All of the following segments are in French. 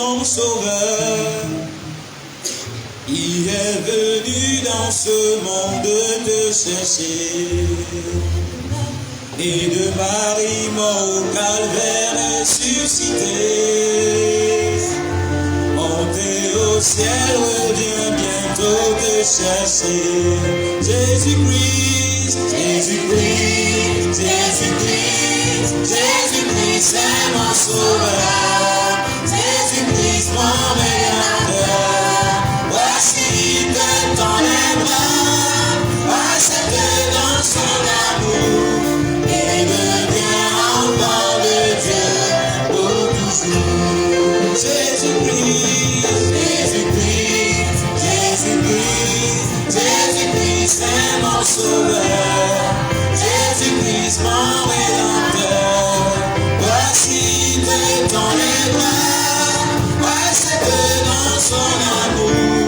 mon sauveur. Il est venu dans ce monde te chercher. Et de Marie mort au calvaire ressuscité. Montez au ciel, reviens bientôt te chercher. Jésus-Christ, Jésus-Christ, Jésus-Christ, Jésus-Christ, c'est mon sauveur. Jésus-Christ, mon rédempteur. Voici que dans les bras, accepte dans son amour et deviens enfant de Dieu pour toujours. Jésus-Christ, Jésus-Christ, Jésus-Christ, Jésus-Christ, c'est mon sauveur. Jésus-Christ, mon rédempteur. Voici que dans les bras, accepte dans son amour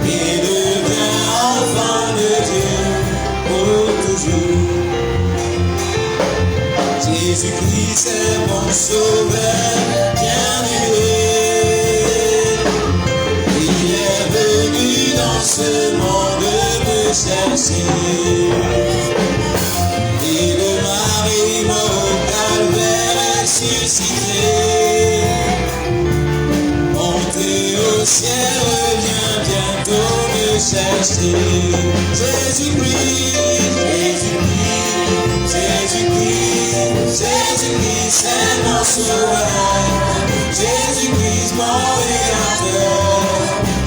et deviens enfant de Dieu pour toujours. Jésus-Christ est mon sauveur bien-aimé. Il est venu dans ce monde me chercher. Et de Marie mort au calvaire ressuscité. Montez au ciel, reviens bientôt me chercher. Jésus-Christ, Jésus-Christ, Jésus-Christ, Jésus-Christ, c'est mon sauveur. Jésus-Christ, mon rédempteur.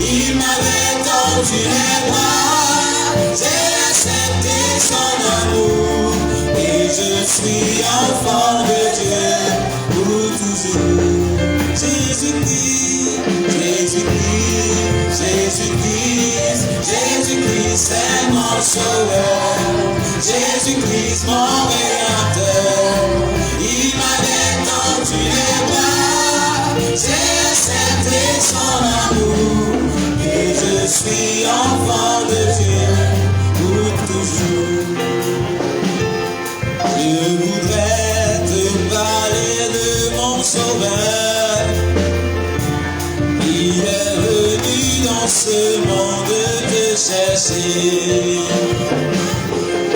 Il m'avait tendu les bras. J'ai accepté son amour. Et je suis enfant de Dieu pour toujours. Jésus-Christ, Jésus-Christ, Jésus-Christ, Jésus-Christ, c'est mon sauveur. Jésus-Christ, mon rédempteur. Il m'avait tendu les bras. J'ai accepté son amour. Et je suis enfant de Dieu pour toujours. Je voudrais te parler de mon sauveur. Il est venu dans ce monde te chercher.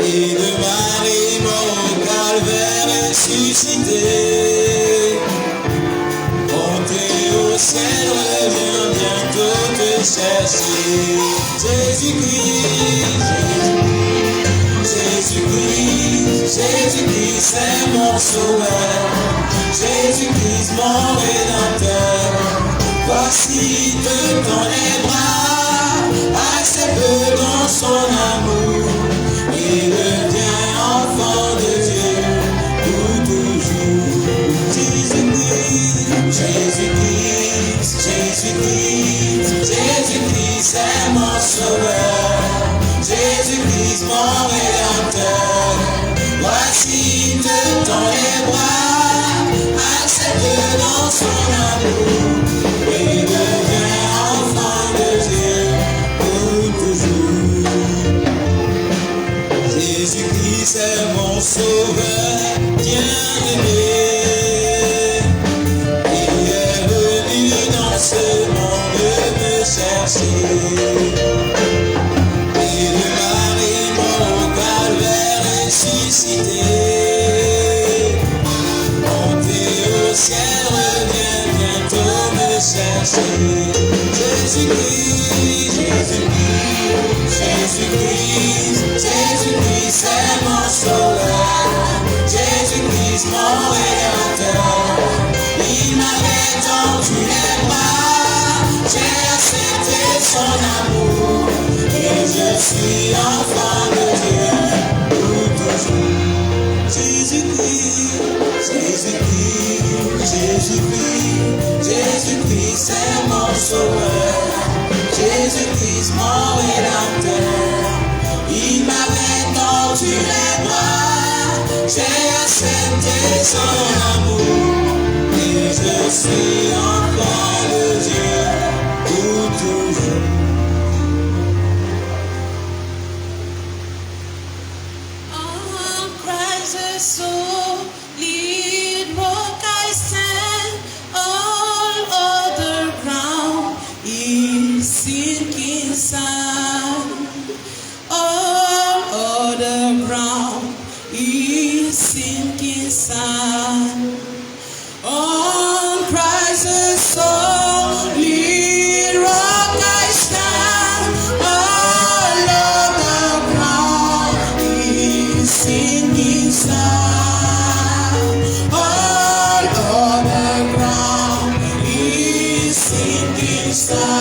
Et de Marie mort au calvaire ressuscité. Montez au ciel, reviens bientôt te chercher. Jésus-Christ, Jésus-Christ, Jésus-Christ, c'est mon sauveur. Jésus-Christ, mon rédempteur. Voici que dans les bras, accepte dans son amour et deviens enfant de Dieu pour toujours. Jésus-Christ, Jésus-Christ, Jésus-Christ, Jésus-Christ, c'est mon sauveur. Jésus-Christ, mon rédempteur. Voici que dans les bras, accepte dans son amour et deviens enfant de Dieu pour toujours. Jésus-Christ est mon sauveur bien-aimé. Il est venu dans ce monde me chercher. Et de Marie mort au calvaire ressuscité. Montez au ciel, reviens bientôt me chercher. Jésus-Christ, Jésus-Christ, Jésus-Christ, Jésus-Christ, c'est mon sauveur. Jésus-Christ, mon rédempteur. Il m'avait tendu les bras. J'ai accepté son amour. Et je suis enfant de Dieu pour toujours. Jésus-Christ, Jésus-Christ, Jésus-Christ, Jésus-Christ, c'est mon sauveur. Jésus-Christ, mon rédempteur. Il m'avait tendu les bras. J'ai accepté son amour. Et je suis enfant de Dieu pour toujours. So lead, book I stand, all other Israël,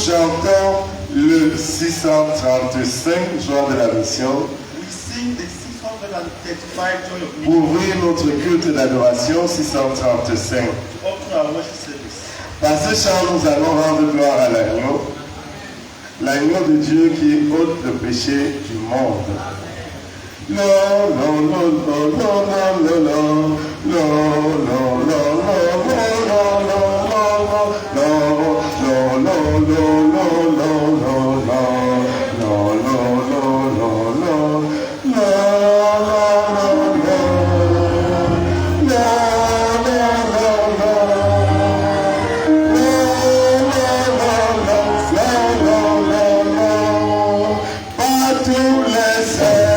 chantons le 635, joie de la mission. We sing the 635 Joy of Pour Mission. ouvrir notre culte d'adoration 635. Open our worship service. Par ce chant, nous allons rendre gloire à l'agneau, l'agneau de Dieu qui ôte le péché du monde. Lo, lo, lo, lo, lo, lo, lo, lo, lo, lo, lo, Yes.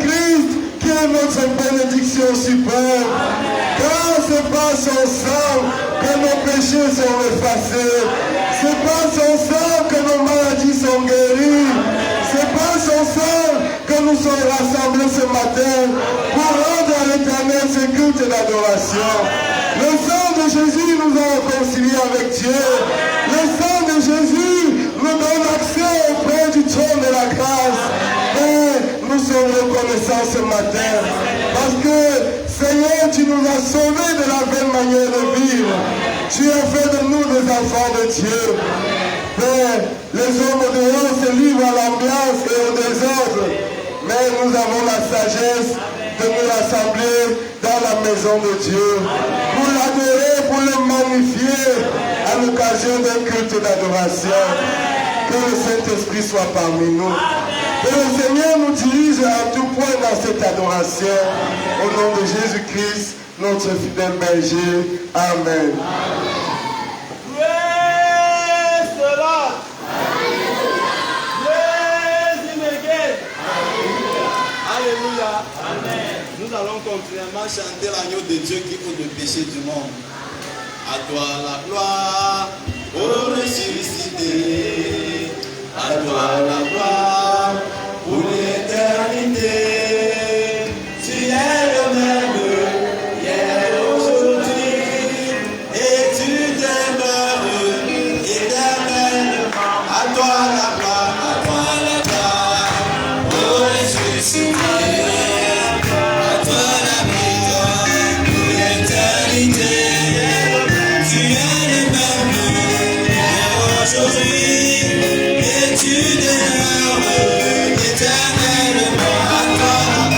Jésus-Christ qui est notre bénédiction suprême. Car c'est par son sang que nos péchés sont effacés. C'est par son sang que nos maladies sont guéries. C'est par son sang que nous sommes rassemblés ce matin pour rendre à l'Éternel ce culte d'adoration. Le sang de Jésus nous a réconciliés avec Dieu. Le sang de Jésus nous donne accès auprès du trône de la grâce. Et nous sommes reconnaissants ce matin. Parce que, Seigneur, tu nous as sauvés de la belle manière de vivre. Tu as fait de nous des enfants de Dieu. Père, les hommes au dehors se livrent à l'ambiance et au désordre. Mais nous avons la sagesse de nous rassembler dans la maison de Dieu. Pour l'adorer, pour le magnifier à l'occasion d'un culte d'adoration. Que le Saint-Esprit soit parmi nous. Que le Seigneur nous dirige à tout point dans cette adoration. Au nom de Jésus-Christ, notre fidèle berger. Amen. Praise the Lord. Praise him again. Alléluia. Amen. Nous allons continuellement chanter l'agneau de Dieu qui ôte le péché du monde. À toi la gloire, ô ressuscité. À toi la gloire, pour l'éternité. Tu es le même hier, aujourd'hui, et tu demeures éternellement. À toi la gloire, ô ressuscité. À toi la victoire, pour l'éternité. Tu es le même hier, aujourd'hui, et tu demeures éternellement. À toi la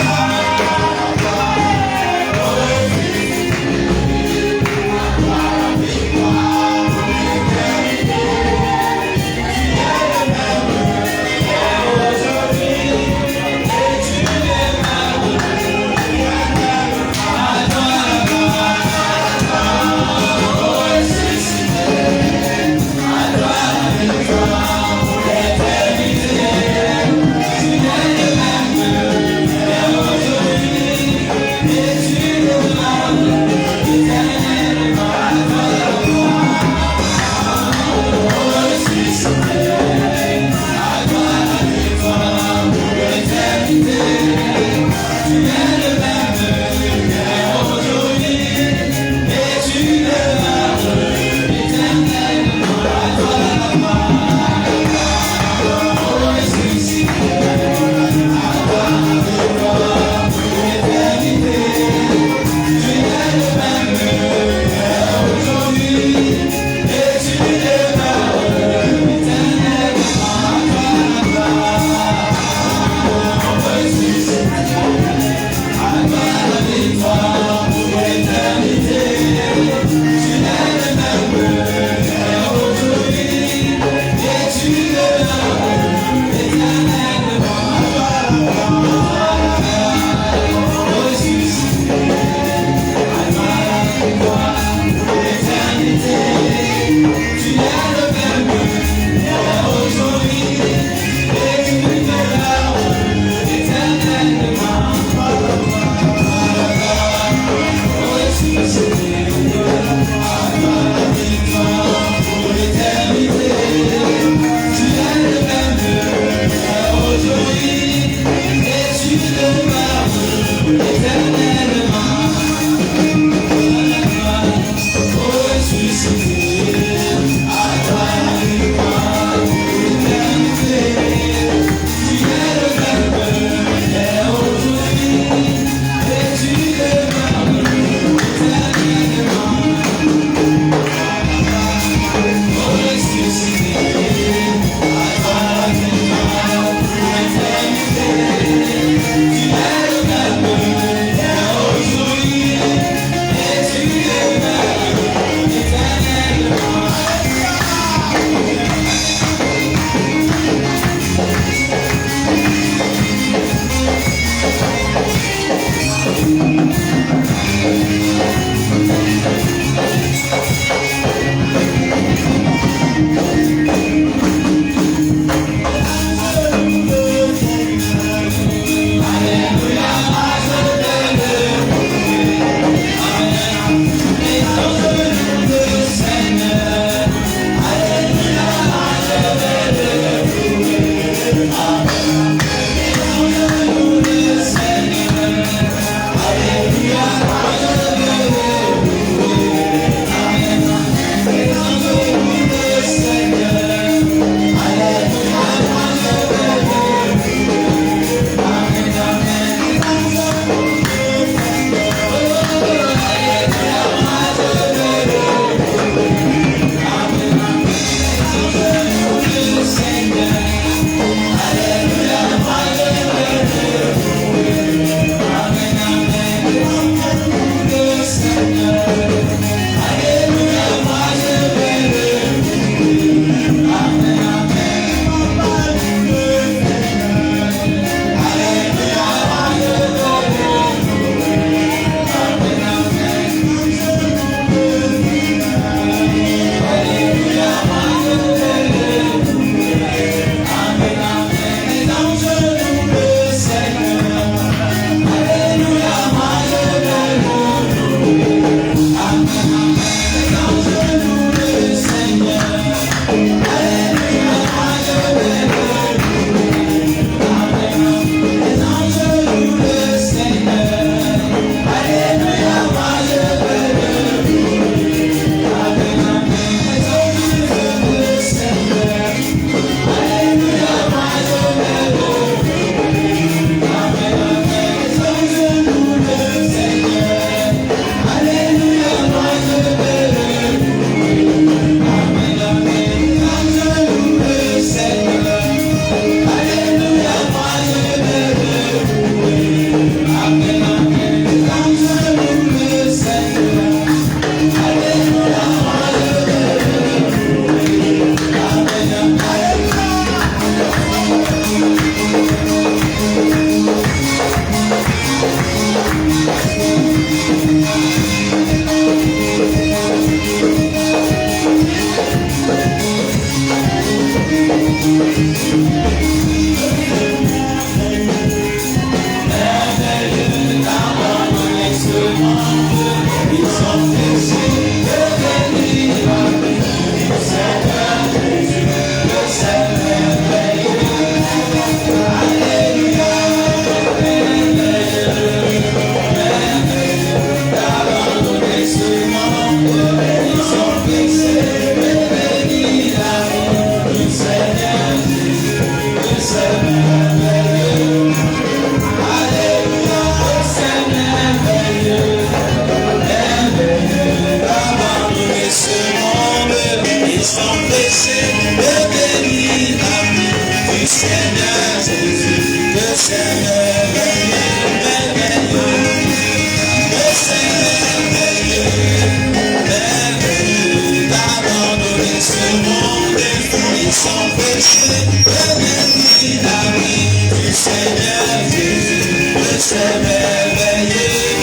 que c'est merveilleux,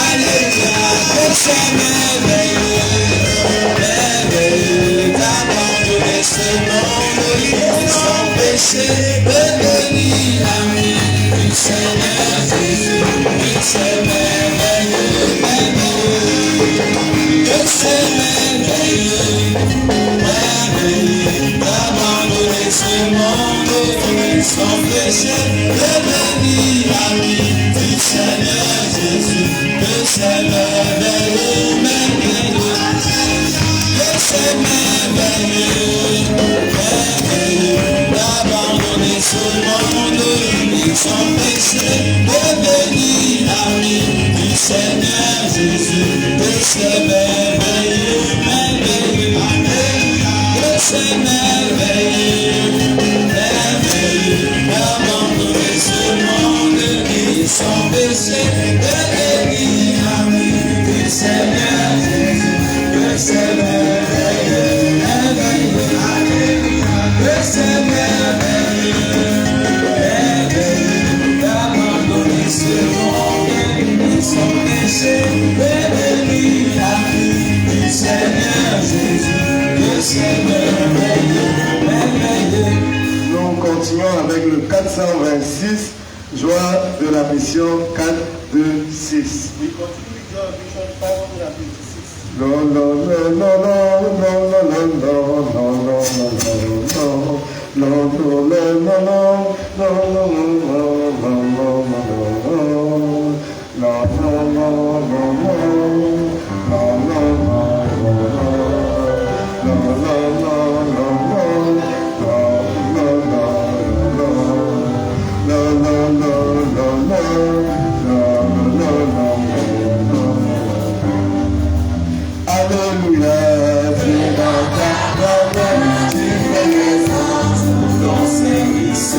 alléluia, que c'est merveilleux, merveilleux d'abandonner ce monde sans péché, de venir ami du Seigneur Jésus, que c'est merveilleux, merveilleux, que c'est merveilleux, merveilleux d'abandonner ce monde sans péché, de venir ami du Seigneur Jésus, que c'est merveilleux, merveilleux, que c'est merveilleux, merveilleux d'abandonner ce monde sans péché, de venir ami du Seigneur Jésus, que c'est merveilleux, merveilleux, que c'est merveilleux, merveilleux d'abandonner ce monde sans péché, de venir ami du Seigneur Jésus, que c'est merveilleux, merveilleux, que c'est merveilleux, merveilleux d'abandonner ce monde sans péché, de venir ami du Seigneur Jésus, que c'est merveilleux, merveilleux. Nous continuons avec le 426, joie de la mission 4, 2, 6. We continue with joy of mission 526. No, no, no, no, no, no, no, no, no, no, no, no, no, no, Alléluia, Dieu dans ta parole, tu fais les anges, ton service,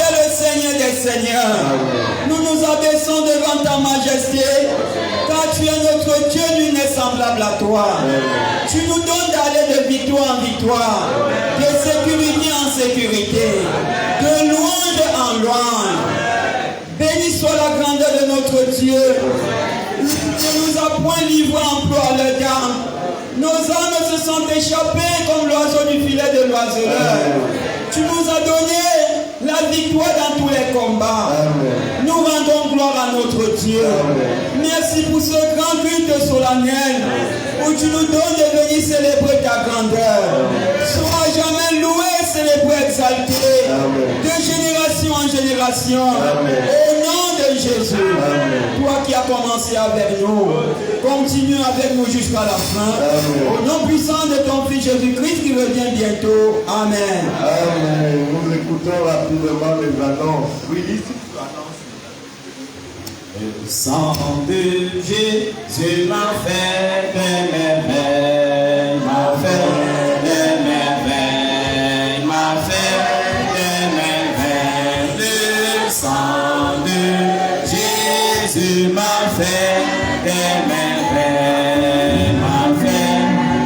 es le Seigneur des Seigneurs. Nous nous abaissons devant ta majesté, car tu es notre Dieu, nul n'est semblable à toi. Tu nous donnes d'aller de victoire en victoire, de sécurité en sécurité, de louange en louange. Béni soit la grandeur de notre Dieu. Il ne nous a point livré en proie à leur garde. Nos âmes se sont échappées comme l'oiseau du filet de l'oiseleur. Tu nous as donné la victoire dans tous les combats. Nous rendons gloire à notre Dieu. Merci pour ce grand culte solennel où tu nous donnes de venir célébrer ta grandeur. Sois jamais loué, célébré, exalté, de génération en génération. Au nom de Jésus, toi qui as commencé avec nous, continue avec nous jusqu'à la fin. Au nom puissant de ton Fils Jésus-Christ qui revient bientôt. Amen. Amen. Nous écoutons rapidement les annonces. Oui, Le sang de Jésus m'a fait des merveilles, m'a fait des merveilles, m'a fait des merveilles. Le sang de Jésus m'a fait des merveilles, m'a fait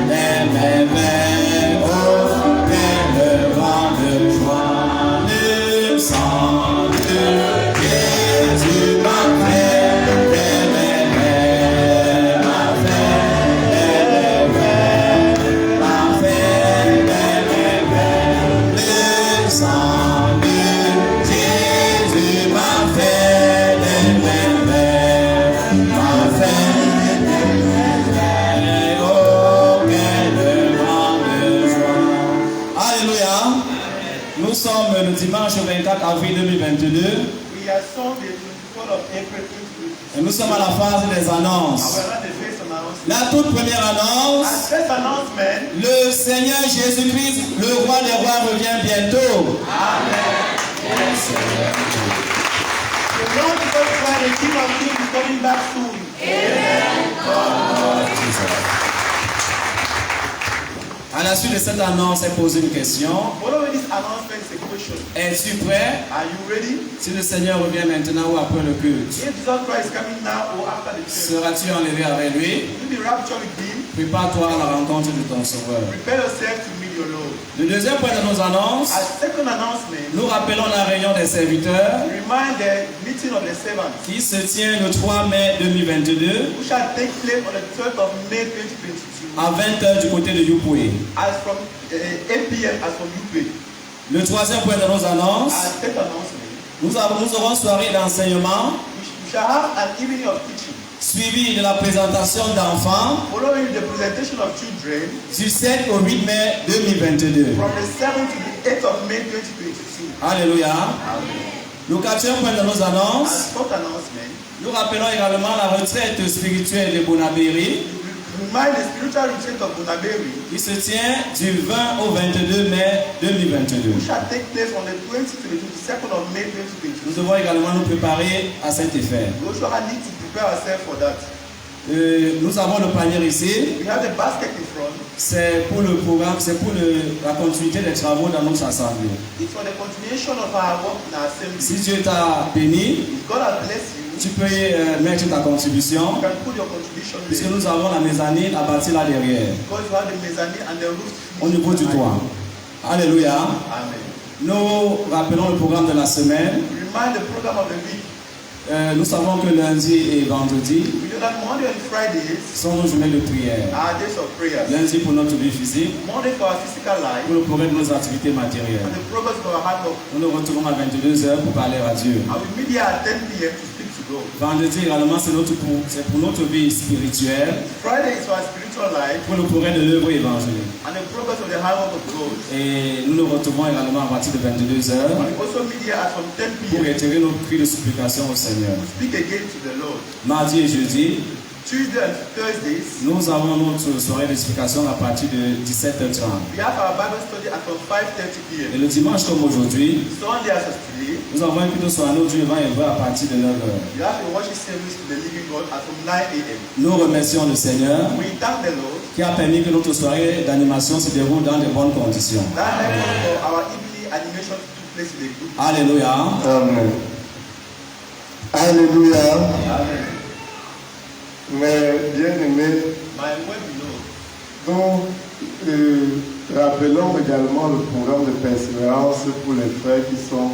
des merveilles. Oh, quel vent de joie. Le sang de Jésus m'a fait. Nous sommes le dimanche 24 avril 2022 et nous sommes à la phase des annonces. La toute première annonce, le Seigneur Jésus-Christ, le roi des rois, revient bientôt. Amen. À la suite de cette annonce, est posée une question. Es-tu prêt? Si le Seigneur revient maintenant ou après le culte, seras-tu enlevé avec lui? Prépare-toi à la rencontre de ton Sauveur. Le deuxième point de nos annonces, nous rappelons la réunion des serviteurs qui se tient le 3 mai 2022 à 20h du côté de Yupoué. Le troisième point de nos annonces, nous aurons soirée d'enseignement suivi de la présentation d'enfants du 7 au 8 mai 2022. Alléluia. Le quatrième point de nos annonces, nous rappelons également la retraite spirituelle de Bonabéry qui se tient du 20 au 22 mai 2022. Nous devons également nous préparer à cet effet. Nous avons le panier ici. C'est pour le programme, c'est pour la continuité des travaux dans notre assemblée. Si Dieu t'a béni, tu peux mettre ta contribution, puisque nous avons la mezzanine à bâtir là derrière, au niveau du toit. Alléluia. Nous rappelons le programme de la semaine. Nous savons que lundi et vendredi sont nos journées de prière. Lundi pour notre vie physique, pour le progrès de nos activités matérielles. Nous nous retrouvons à 22h pour parler à Dieu. Vendredi également, c'est pour notre vie spirituelle, pour le progrès de l'œuvre évangélique. Et nous nous retrouvons également à partir de 22h pour retirer nos cris de supplication au Seigneur. Mardi et jeudi, nous avons notre soirée d'explication à partir de 17h30. Et le dimanche comme aujourd'hui, nous avons une plutôt soirée du vent et à partir de 9h. Nous remercions le Seigneur qui a permis que notre soirée d'animation se déroule dans de bonnes conditions. place in the group. Alléluia. Amen. Alléluia. Amen. Mais bien aimé, My word below. nous rappelons également le programme de persévérance pour les frères qui sont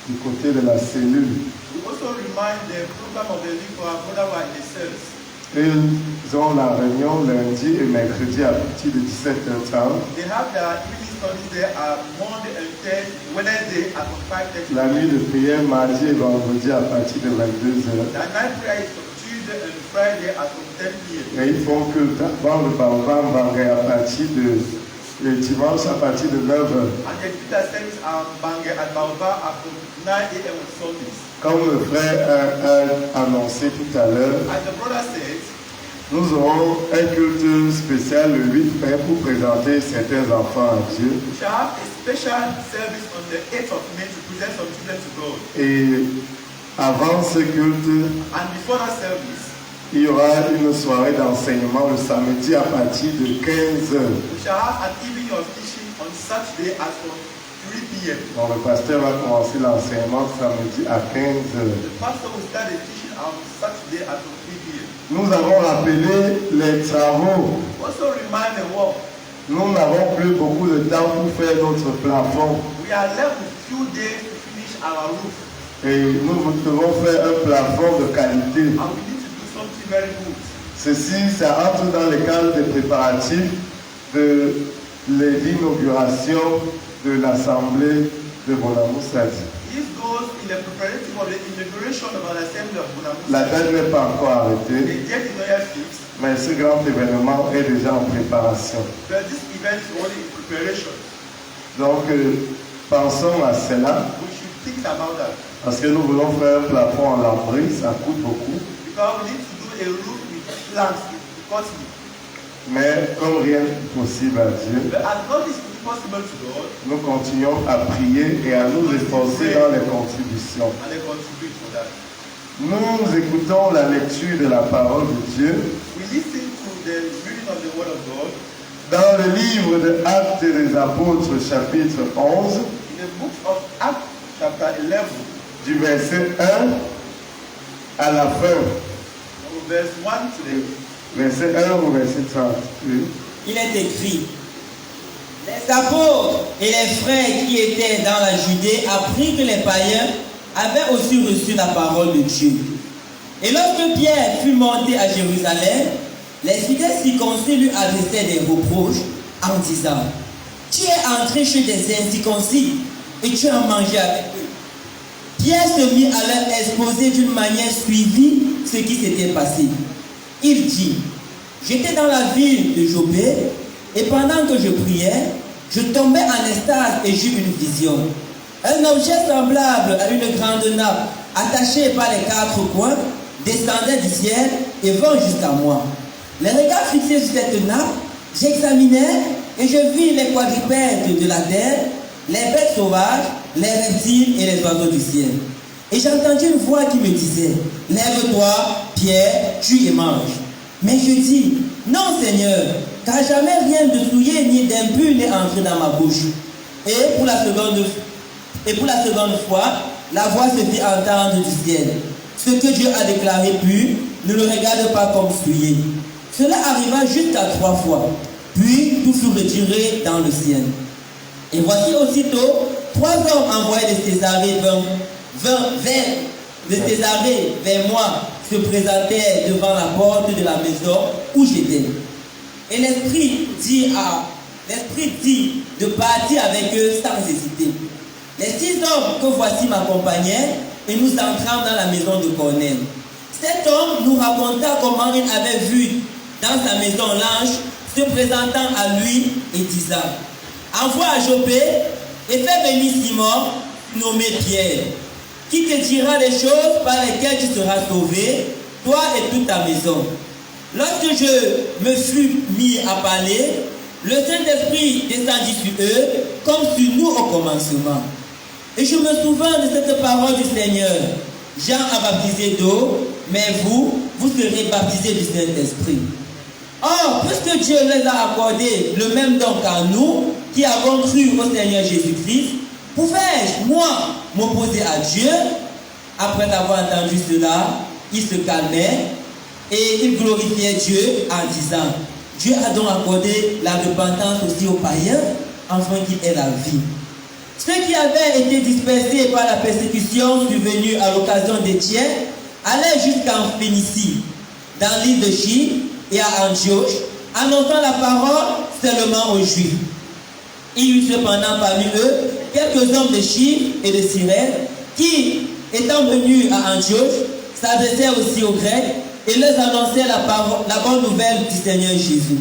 du côté de la cellule. We also remind the program of the week for our brother who are in the cells. Ils ont la réunion lundi et mercredi à partir de 17h30. They have their evening studies there at Monday and Wednesday at 5:30. La nuit de prière mardi et vendredi à partir de 22h. The night prayer is on Tuesday and Friday at 10 p.m. Et ils font que dans le Bambang à partir de dimanche à partir de 9h. And the Peter service at Bangé at Baoba at 9 a.m. on Sundays. Comme le frère a annoncé tout à l'heure, As the brother said, nous aurons un culte spécial le 8 mai pour présenter certains enfants à Dieu. we shall have a special service on the 8th of May to present some children to God. Et avant ce culte, And before that service, il y aura une soirée d'enseignement le samedi à partir de 15h. we shall have an evening of teaching on Saturday at 3 p.m. Donc le pasteur va commencer l'enseignement samedi à 15h. The pastor will start the teaching on Saturday at 3 p.m. Nous avons rappelé les travaux. Also remind the world, Nous n'avons plus beaucoup de temps pour faire notre plafond. we are left with few days to finish our roof. Et nous devons faire un plafond de qualité. And we need to do something very good. Ceci, ça entre dans le cadre des préparatifs de l'inauguration de l'Assemblée de Bonamoussadi. This goes in the preparative of the inauguration of an assembly of La Bonamoussadi. date n'est pas encore arrêtée, The date is not yet fixed, mais ce grand événement est déjà en préparation. but this event is only in preparation. Donc, pensons à cela, We should think about that. parce que nous voulons faire un plafond en lambris, ça coûte beaucoup. Because we need to do a roof with planks, with cotton. Mais comme rien n'est possible à Dieu, But as long as it is possible to God, nous continuons à prier et à nous efforcer dans les contributions. and they contribute for that. Nous écoutons la lecture de la parole de Dieu We listen to the reading of the Word of God dans le livre de Actes des Apôtres, chapitre 11, in the book of Acts, chapter 11, du verset 1 à la fin. from verse 1 to the Verset 1 au verset 30. Oui. Il est écrit: les apôtres et les frères qui étaient dans la Judée apprirent que les païens avaient aussi reçu la parole de Dieu. Et lorsque Pierre fut monté à Jérusalem, les fidèles circoncis lui adressaient des reproches en disant: tu es entré chez des incirconcis et tu as mangé avec eux. Pierre se mit à leur exposer d'une manière suivie ce qui s'était passé. Il dit: j'étais dans la ville de Jopé et pendant que je priais, je tombais en extase et j'eus une vision. Un objet semblable à une grande nappe attachée par les quatre coins descendait du ciel et vint jusqu'à moi. Les regards fixés sur cette nappe, j'examinais et je vis les quadrupèdes de la terre, les bêtes sauvages, les reptiles et les oiseaux du ciel. Et j'entendis une voix qui me disait: lève-toi, Pierre, tue et mange. Mais je dis: non, Seigneur, car jamais rien de souillé ni d'impur n'est entré dans ma bouche. Et pour la seconde fois, la voix se fit entendre du ciel: ce que Dieu a déclaré pur, ne le regarde pas comme souillé. Cela arriva jusqu'à 3 fois. Puis tout fut retiré dans le ciel. Et voici aussitôt 3 hommes envoyés de Césarée vers moi se présentèrent devant la porte de la maison où j'étais. Et l'Esprit dit de partir avec eux sans hésiter. Les 6 hommes que voici m'accompagnaient et nous entrâmes dans la maison de Corneille. Cet homme nous raconta comment il avait vu dans sa maison l'ange se présentant à lui et disant: envoie à Jopé et fais venir Simon, nommé Pierre, qui te dira les choses par lesquelles tu seras sauvé, toi et toute ta maison. Lorsque je me fus mis à parler, le Saint-Esprit descendit sur eux comme sur nous au commencement. Et je me souvins de cette parole du Seigneur: Jean a baptisé d'eau, mais vous serez baptisés du Saint-Esprit. Or, puisque Dieu les a accordé le même don qu'à nous, qui avons cru au Seigneur Jésus-Christ, Pouvais-je, moi, m'opposer à Dieu? Après avoir entendu cela, il se calmait et il glorifiait Dieu en disant, Dieu a donc accordé la repentance aussi aux païens, afin qu'il ait la vie. Ceux qui avaient été dispersés par la persécution survenue à l'occasion d'Étienne allaient jusqu'en Phénicie, dans l'île de Chypre et à Antioche, annonçant la parole seulement aux Juifs. Il y eut cependant parmi eux quelques hommes de Chypre et de Cyrène qui, étant venus à Antioche, s'adressèrent aussi aux Grecs et leur annonçèrent la bonne nouvelle du Seigneur Jésus.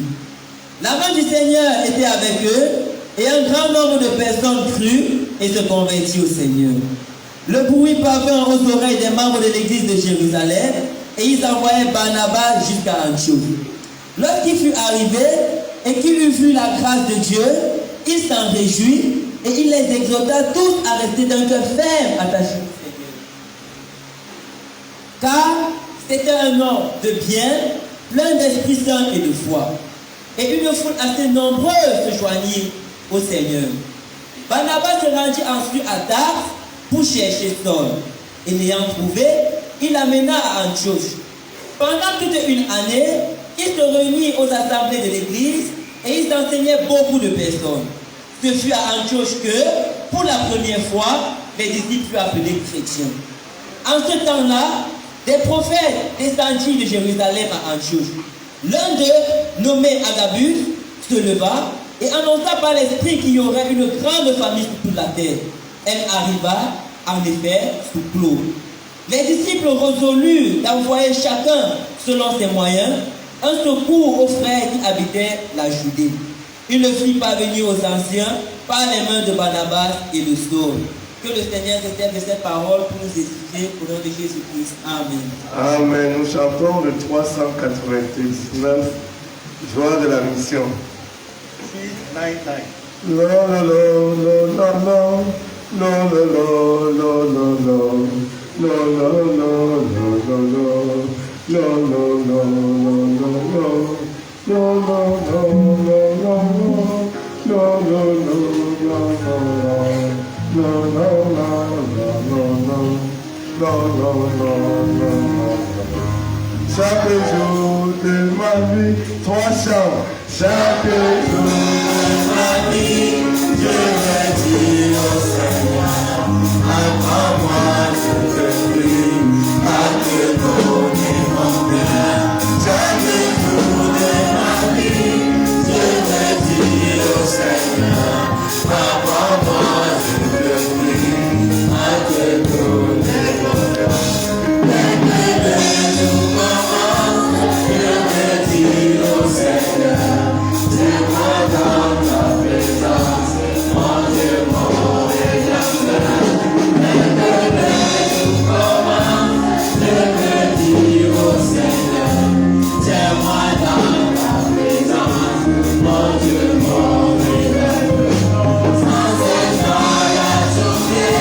La main du Seigneur était avec eux et un grand nombre de personnes crurent et se convertirent au Seigneur. Le bruit parvint aux oreilles des membres de l'église de Jérusalem et ils envoyèrent Barnabas jusqu'à Antioche. Lorsqu'il fut arrivé et qu'il eut vu la grâce de Dieu, il s'en réjouit et il les exhorta tous à rester d'un cœur ferme attachés au Seigneur. Car c'était un homme de bien, plein d'Esprit Saint et de foi. Et une foule assez nombreuse se joignit au Seigneur. Barnabas se rendit ensuite à Tarse pour chercher Saul. Et l'ayant trouvé, il l'amena à Antioche. Pendant toute une année, il se réunit aux assemblées de l'église et ils enseignaient beaucoup de personnes. Ce fut à Antioche que, pour la première fois, les disciples furent appelés chrétiens. En ce temps-là, des prophètes descendirent de Jérusalem à Antioche. L'un d'eux, nommé Agabus, se leva et annonça par l'esprit qu'il y aurait une grande famine sur toute la terre. Elle arriva, en effet, sous Claude. Les disciples résolurent d'envoyer chacun, selon ses moyens, un secours aux frères qui habitaient la Judée. Il le fit parvenir aux anciens par les mains de Barnabas et de Saul. Que le Seigneur se serve de cette parole pour nous édifier au nom de Jésus-Christ. Amen. Amen. Nous chantons le 399, Joie de la mission. 699. Lo, lo, lo, lo, lo, lo, lo, lo, lo, lo, lo. No, no, no, no, no, no, no, no, no, no, no, no, no, chaque jour de ma vie, trois chants. Chaque jour de ma vie, je vais dire au Seigneur, apprends-moi de te prier, à te donner mon bien. Chaque jour de ma vie, je vais dire au Seigneur, apprends-moi de te prier, à te donner mon bien. Dès que le jour commence, je vais dire au Seigneur, c'est moi dans ta présence, mon Dieu, mon Rédempteur. Dès que le jour commence, je vais dire au Seigneur, c'est moi dans ta présence, mon Dieu, mon Rédempteur. Sans cesse dans la journée,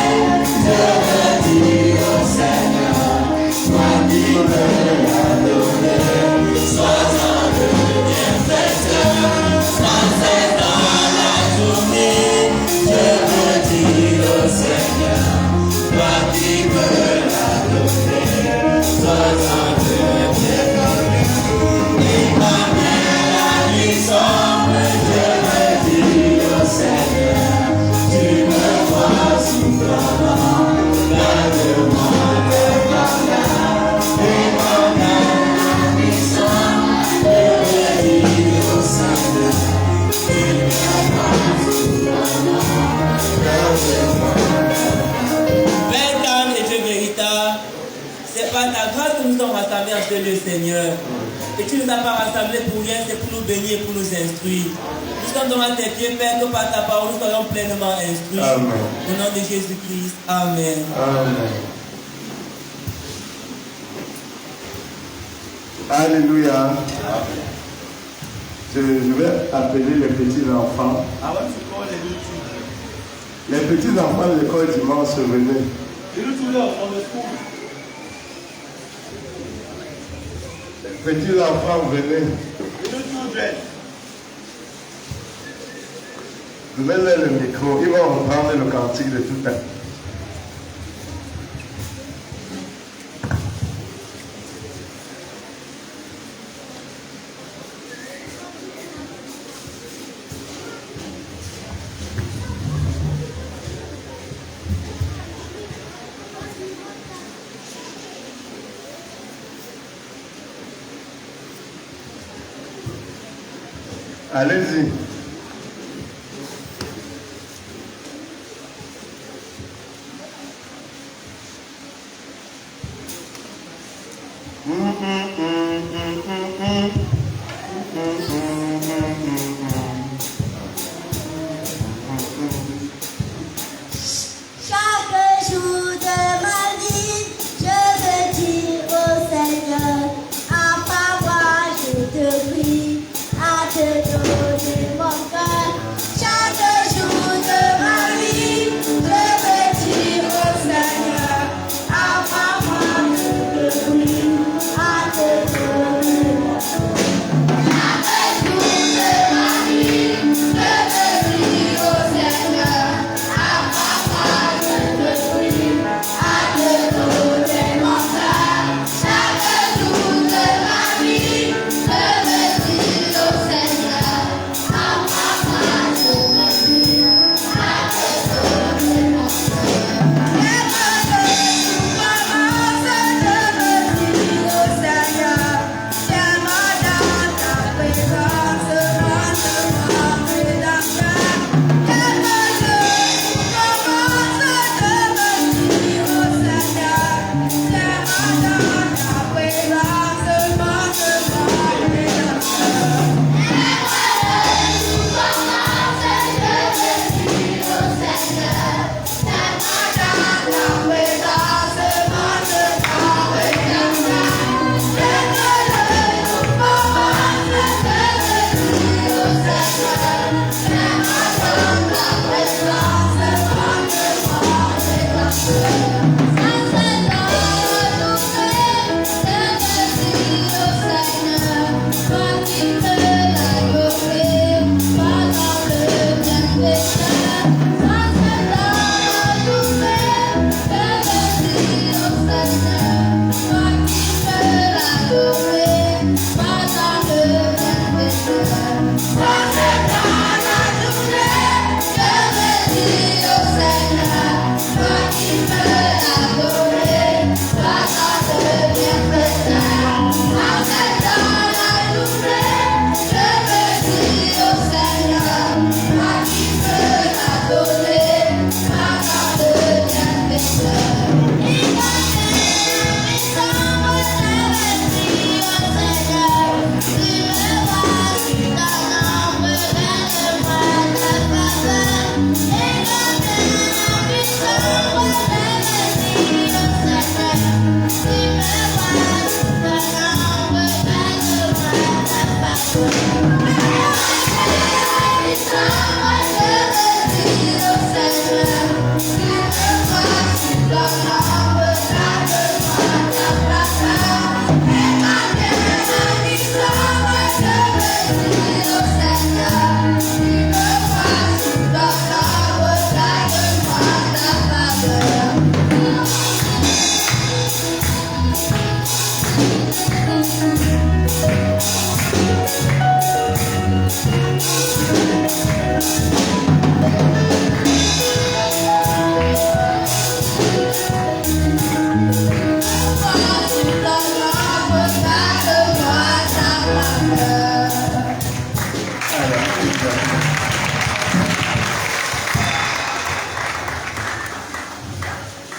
je vais dire au Seigneur, toi qui me l'as donné, sois-en le bienfaiteur. Sans cesse dans la journée, je veux dire au Seigneur, toi qui me l'as donné, sois-en le bienfaiteur. Et quand vient la nuit sombre, je veux dire au Seigneur, tu me vois sous ton nom, garde-moi de pardon. Et quand vient la nuit sombre, je veux dire au Seigneur, tu me vois sous ton nom, garde-moi. Père calme et Dieu véritable, c'est par ta grâce que nous sommes rassemblés en ce lieu, Seigneur. Et tu ne nous as pas rassemblés pour rien, c'est pour nous bénir, pour nous instruire. Nous sommes devant tes pieds, Père, que par ta parole nous soyons pleinement instruits. Amen. Au nom de Jésus-Christ. Amen. Amen. Alléluia. Je vais appeler les petits enfants. I want to call the little children. Les petits enfants de l'école dimanche, venez. The little children from the school. Les petits enfants, venez. The little children. Donnez-leur le micro, ils vont reprendre le cantique de tout à l'heure. Allez-y. Chaque jour de ma vie, je veux dire au Seigneur, à ta voix je te prie, à te donner mon cœur. Chaque jour de ma vie, je veux dire au Seigneur, à ta voix je te prie, à te donner mon cœur. Chaque jour de ma vie, je veux dire au Seigneur, à ta voix je te prie, à te donner mon cœur. Chaque jour de ma vie, je veux dire au Seigneur, à ta voix je te prie, à te donner mon cœur.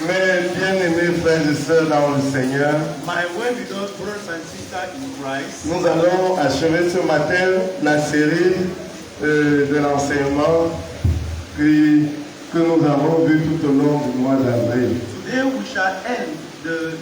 Mes bien-aimés frères et sœurs dans le Seigneur, My well-beloved brothers and sisters in Christ, nous allons achever ce matin la série de l'enseignement que nous avons vu tout au long du mois d'avril. today we shall end the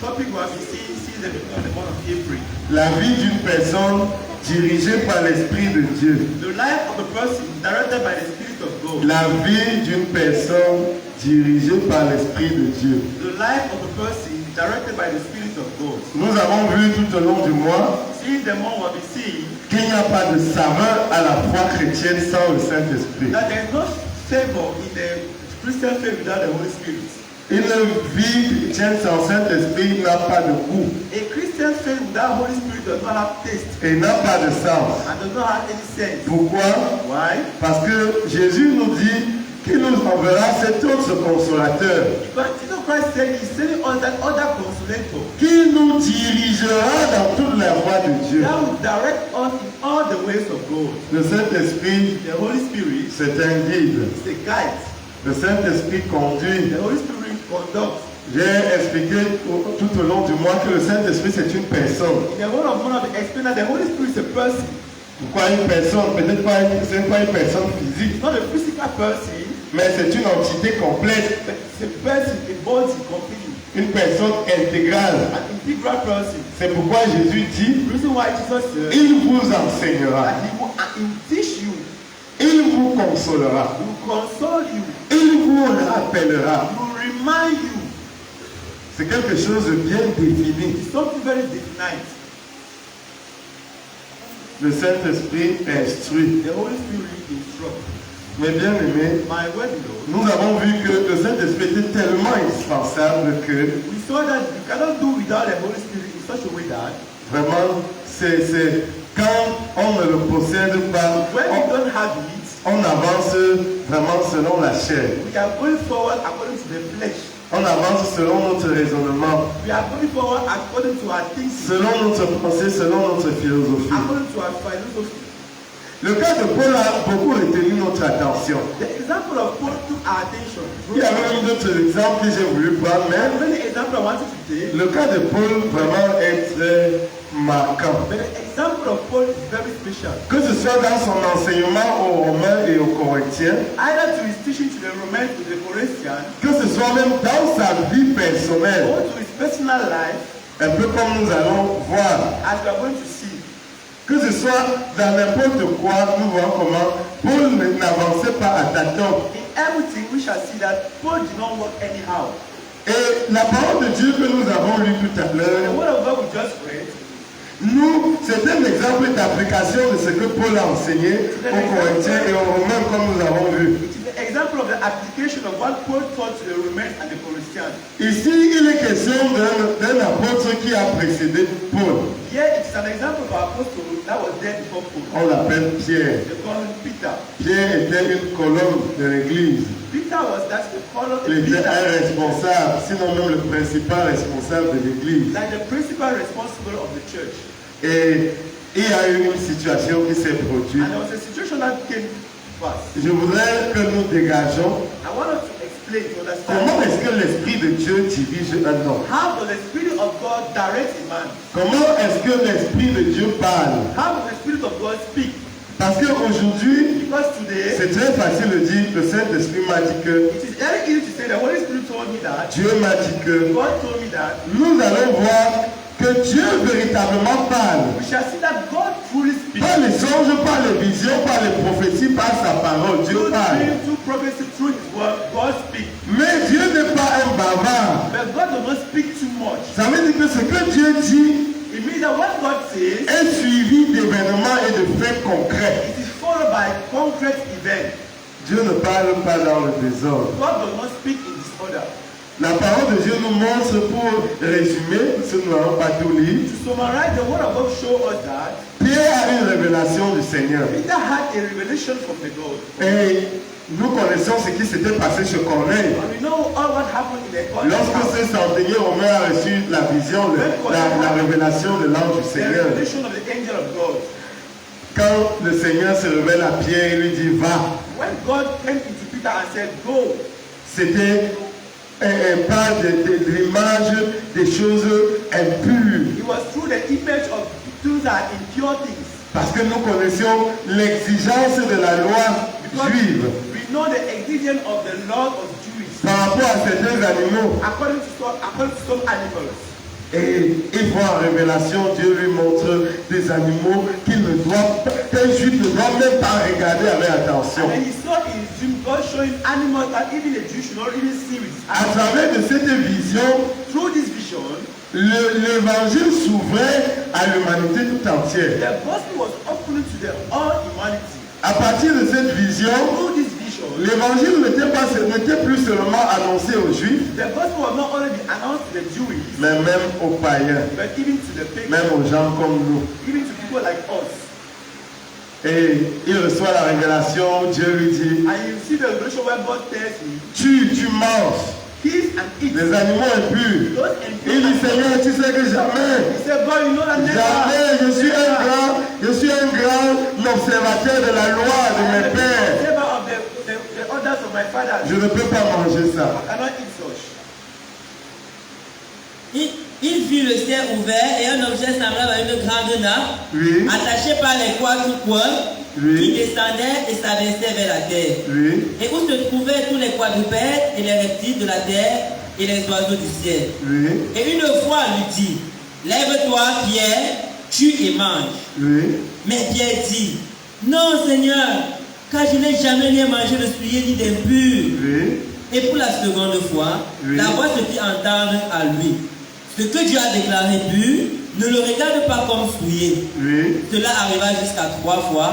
topic we have been seeing since the beginning of the month of April. La vie d'une personne dirigée par l'Esprit de Dieu. The life of a person directed by the Spirit of God. La vie d'une personne dirigé par l'Esprit de Dieu. The life of a person is directed by the Spirit of God. Nous avons vu tout au long du mois In the month will be seen qu'il n'y a pas de saveur à la foi chrétienne sans le Saint-Esprit. that there is no favor in the Christian faith without the Holy Spirit. Une vie chrétienne sans Saint-Esprit n'a pas de goût A Christian faith without Holy Spirit does not have taste et n'a pas de sens. and does not have any sense. Pourquoi? Why? Parce que Jésus nous dit qu'il nous enverra cet autre consolateur Because Jesus Christ said he's sending us that other consolator qui nous dirigera dans toute la voie de Dieu. that will direct us in all the ways of God. Le Saint-Esprit, The Holy Spirit c'est un guide. is a guide. Le Saint-Esprit conduit. The Holy Spirit conducts. J'ai expliqué tout au long du mois que le Saint-Esprit c'est une personne. In the word of one of the explained that the Holy Spirit is a person. Pourquoi une personne? Peut-être pas c'est pas une personne physique, It's not a physical person, mais c'est une entité complète, but it's a person, a body completely. une personne intégrale. An integral person. C'est pourquoi Jésus dit, The reason why Jesus said il vous enseignera, that he will teach you, il vous consolera, he will console you, il vous rappellera. he will remind you. C'est quelque chose de bien défini. It's something very definite. Le Saint-Esprit instruit. The Holy Spirit instructs. Mais bien aimé, My word Lord, nous avons vu que le Saint-Esprit était tellement indispensable que we saw that you cannot do without the Holy Spirit in such a way that vraiment, c'est quand on ne le possède pas, when we don't have it, on avance vraiment selon la chair. we are going forward according to the flesh. On avance selon notre raisonnement, We are going forward according to our thinking, selon notre pensée, selon notre philosophie. according to our philosophy. Le cas de Paul a beaucoup retenu notre attention. The example of Paul took our attention. Il y avait même d'autres exemples que j'ai voulu prendre, There are mais many examples I wanted to take, le cas de Paul vraiment est très marquant. but the example of Paul is very special. Que ce soit dans son enseignement aux Romains et aux Corinthiens, Either to his teaching to the Romans, to the Corinthians, que ce soit même dans sa vie personnelle, or to his personal life, un peu comme nous allons voir. as we are going to see. Que ce soit dans n'importe quoi, nous voyons comment Paul n'avançait pas à tâtons. In everything, we shall see that Paul did not work anyhow. Et la parole de Dieu que nous avons lue tout à The l'heure, word of God we just read, c'est un exemple d'application de ce que Paul a enseigné aux Corinthiens et aux Romains comme nous avons vu. it is the example of the application of what Paul taught to the Romans and the Corinthians. Ici, il est question d'un apôtre qui a précédé Paul. Here it is an example of our apostle that was there before Paul. On l'appelle Pierre. They call him Peter. Pierre était une colonne de l'Église. Peter was that the follow Il était un Peter, responsable, sinon même le principal responsable de l'Église. like the principal responsible of the church. Et il y a eu une situation qui s'est produite. And there was a situation that came fast. Je voudrais que nous dégageons I want us to explain, to comment understand est-ce que l'Esprit de Dieu dirige un homme. how does the Spirit of God direct a man? Comment est-ce que l'Esprit de Dieu parle. How does the Spirit of God speak? Parce qu'aujourd'hui, Because today, c'est très facile de dire que le Saint-Esprit m'a dit que, it is very easy to say the Holy Spirit told me that, Dieu m'a dit que. God told me that. Nous allons voir que Dieu véritablement parle. We shall see that God truly speaks. Pas les songes, pas les visions, pas les prophéties, pas sa parole. Dieu Through parle. dreams, through prophecy, through His word, God speaks. Mais Dieu n'est pas un bavard. But God does not speak too much. Ça veut dire que ce que Dieu dit It means that what God says, est suivi d'événements et de faits concrets. it is followed by concrete events. Dieu ne parle pas dans le désordre. God does not speak in disorder. La parole de Dieu nous montre, pour résumer, si nous n'allons pas tout lire, To summarize, the word of God shows us that Pierre a une révélation du Seigneur. Peter had a revelation from the God. Et nous connaissons ce qui s'était passé chez Corneille. And we know all what happened in the God. Lorsque ce centenier romain a reçu la vision, la révélation de l'ange du The Seigneur, revelation of the angel of God. quand le Seigneur se révèle à Pierre, il lui dit va. When God came into Peter and said, go, C'était par l'image des choses impures. it was through the image of things that are impure things. Parce que nous connaissions l'exigence de la loi Because juive we know the exigence of the law of Jews par rapport à certains animaux. according to some animals. Et il voit en révélation, Dieu lui montre des animaux qu'un juif ne doit même pas regarder avec attention. And he saw in dream God showing animals that even a Jew should not even see with his À eyes. travers de cette vision, Through this vision, l'évangile s'ouvrait à l'humanité tout entière. the gospel was open to the all humanity. À partir de cette vision, Through this vision, l'évangile n'était plus seulement annoncé aux Juifs, the gospel was not only announced to the Jews, mais même aux païens, but even to the pagans, même aux gens comme nous. even to people like us. Et il reçoit la révélation, Dieu lui dit, And you see the revelation where God tells him, tu manges kiss and eat. les animaux impurs. Those Il dit, impure Seigneur, tu sais que jamais, He said, God, you know that jamais, je suis un grand observateur de la loi de mes pères. of the orders of my father. Je ne peux pas manger ça. I cannot eat such. Il vit le ciel ouvert et un objet semblable à une grande nappe, Oui, attaché par les quatre coins, Oui. qui descendait et s'abaissait vers la terre. oui, Et où se trouvaient tous les quadrupèdes et les reptiles de la terre et les oiseaux du ciel. oui, Et une fois lui dit, lève-toi Pierre, tue et mange. oui. Mais Pierre dit, non Seigneur, car je n'ai jamais rien mangé de souillé ni d'impur. Oui, Et pour la seconde fois, Oui. la voix se fit entendre à lui. Ce que Dieu a déclaré pur, ne le regarde pas comme souillé. oui. Cela arriva jusqu'à 3 fois,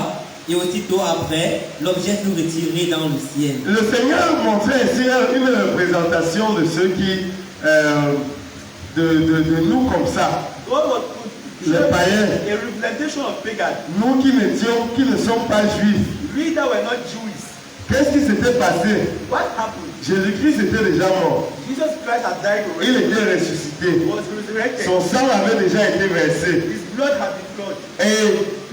et aussitôt après, l'objet fut retiré dans le ciel. Le Seigneur montrait ici une représentation de ceux qui, de nous comme ça, God was Les païens. a representation of pagans. nous qui ne sommes pas juifs. We that were not Jews. Qu'est-ce qui s'était passé? What happened? Jésus-Christ était déjà mort. Jesus Christ had died Il already. était ressuscité. He was resurrected. Son sang avait déjà été versé. His blood had been flowed. Et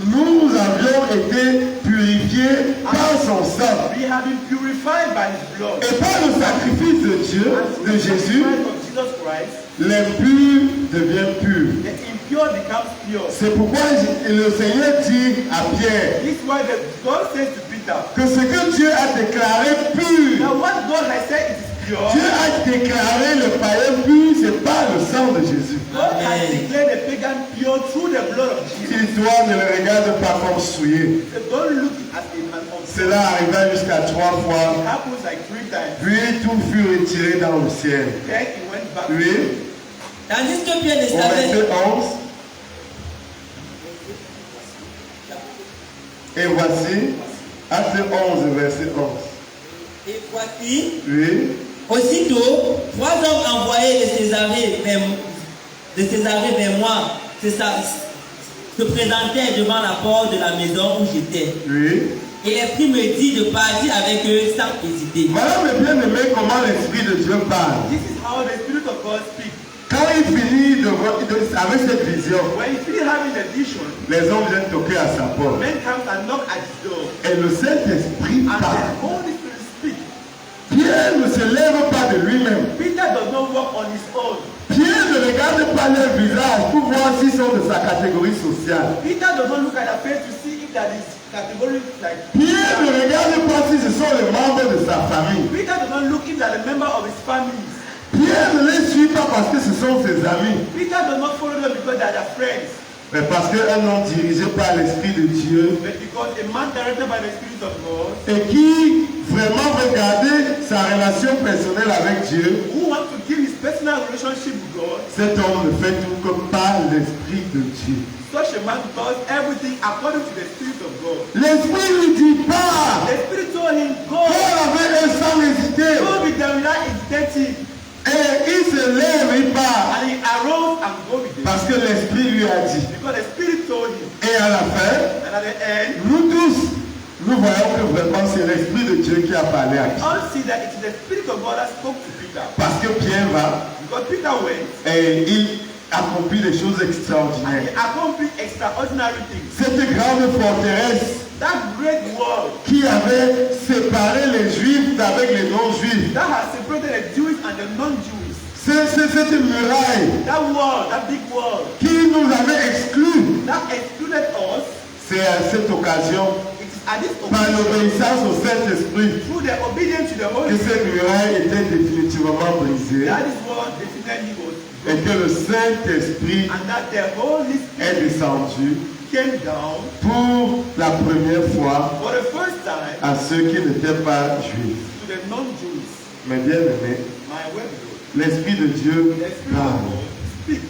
nous avions été purifiés par son sang. We have been purified by his blood. Et par le sacrifice de Dieu, de Jésus, By the sacrifice of Jesus Christ, l'impur devient pur. the impure becomes pure. C'est pourquoi le Seigneur dit à Pierre This is why God says to Peter, que ce que Dieu a déclaré pur, now what God has said it is pure. Dieu a déclaré le païen pur, c'est par le sang de Jésus. God has Amen. declared the pagan pure through the blood of Jesus. Si toi ne le regarde pas comme souillé, So don't look at it as an cela arriva jusqu'à 3 It fois, happens like 3 times. puis tout fut retiré dans le ciel. Then he went back. Puis, Tandis que Pierre ne au savait, verset 11, et voici, acte 11, verset 11. et voici, Oui, aussitôt, 3 hommes envoyés de Césarée vers moi se présentaient devant la porte de la maison où j'étais. oui. Et l'Esprit me dit de partir avec eux sans hésiter. Voilà le bien-aimé comment l'Esprit de Dieu parle. This is how the Spirit of God speaks. Quand il finit avec cette vision, When you finish having the vision, les hommes viennent toquer à sa porte. men come and knock at his door. Et le Saint-Esprit And parle. the Holy Spirit speaks. Pierre ne se lève pas de lui-même. Peter does not walk on his own. Pierre ne regarde pas leur visage pour voir s'ils sont de sa catégorie sociale. Peter does not look at their face to see if that is category like. Pierre ne regarde pas si ce sont les membres de sa famille. Peter does not look if they are a member of his family. Pierre ne les suit pas parce que ce sont ses amis, Peter does not follow them because they are their friends, mais parce qu'un homme dirigé par l'Esprit de Dieu but because a man directed by the Spirit of God et qui vraiment veut garder sa relation personnelle avec Dieu, who wants to give his personal relationship with God, cet homme ne fait tout que par l'Esprit de Dieu. such a man does everything according to the Spirit of God. L'Esprit lui dit pas. The Spirit told him, go, Paul avait un sang hésité go with them without hesitating. et il se lève, il part And he arose and go with them. parce que l'Esprit lui a dit. Because the Spirit told him. Et à la fin, And at the end, nous tous, nous voyons que vraiment c'est l'Esprit de Dieu qui a parlé à Pierre. all see that it is the Spirit of God that spoke to Peter. Parce que Pierre va Because Peter went et il accomplit des choses and he extraordinaires. accomplished extraordinary things. Cette grande forteresse That great wall qui avait séparé les Juifs d'avec les non-Juifs, that has separated the Jews and the non-Jews. cette muraille That wall, that big wall, qui nous avait exclus, that excluded us. c'est à cette occasion, It is at this par occasion, l'obéissance au Saint-Esprit, through the obedience to the que Holy cette Spirit, muraille était définitivement brisée. that is what definitely was et que le Saint-Esprit and that the Holy est Spirit descendu came down pour la première fois for the first time à ceux qui n'étaient pas juifs. to the non-Jews. Mais bien aimé, My word, l'Esprit de Dieu the Spirit of parle. God speak.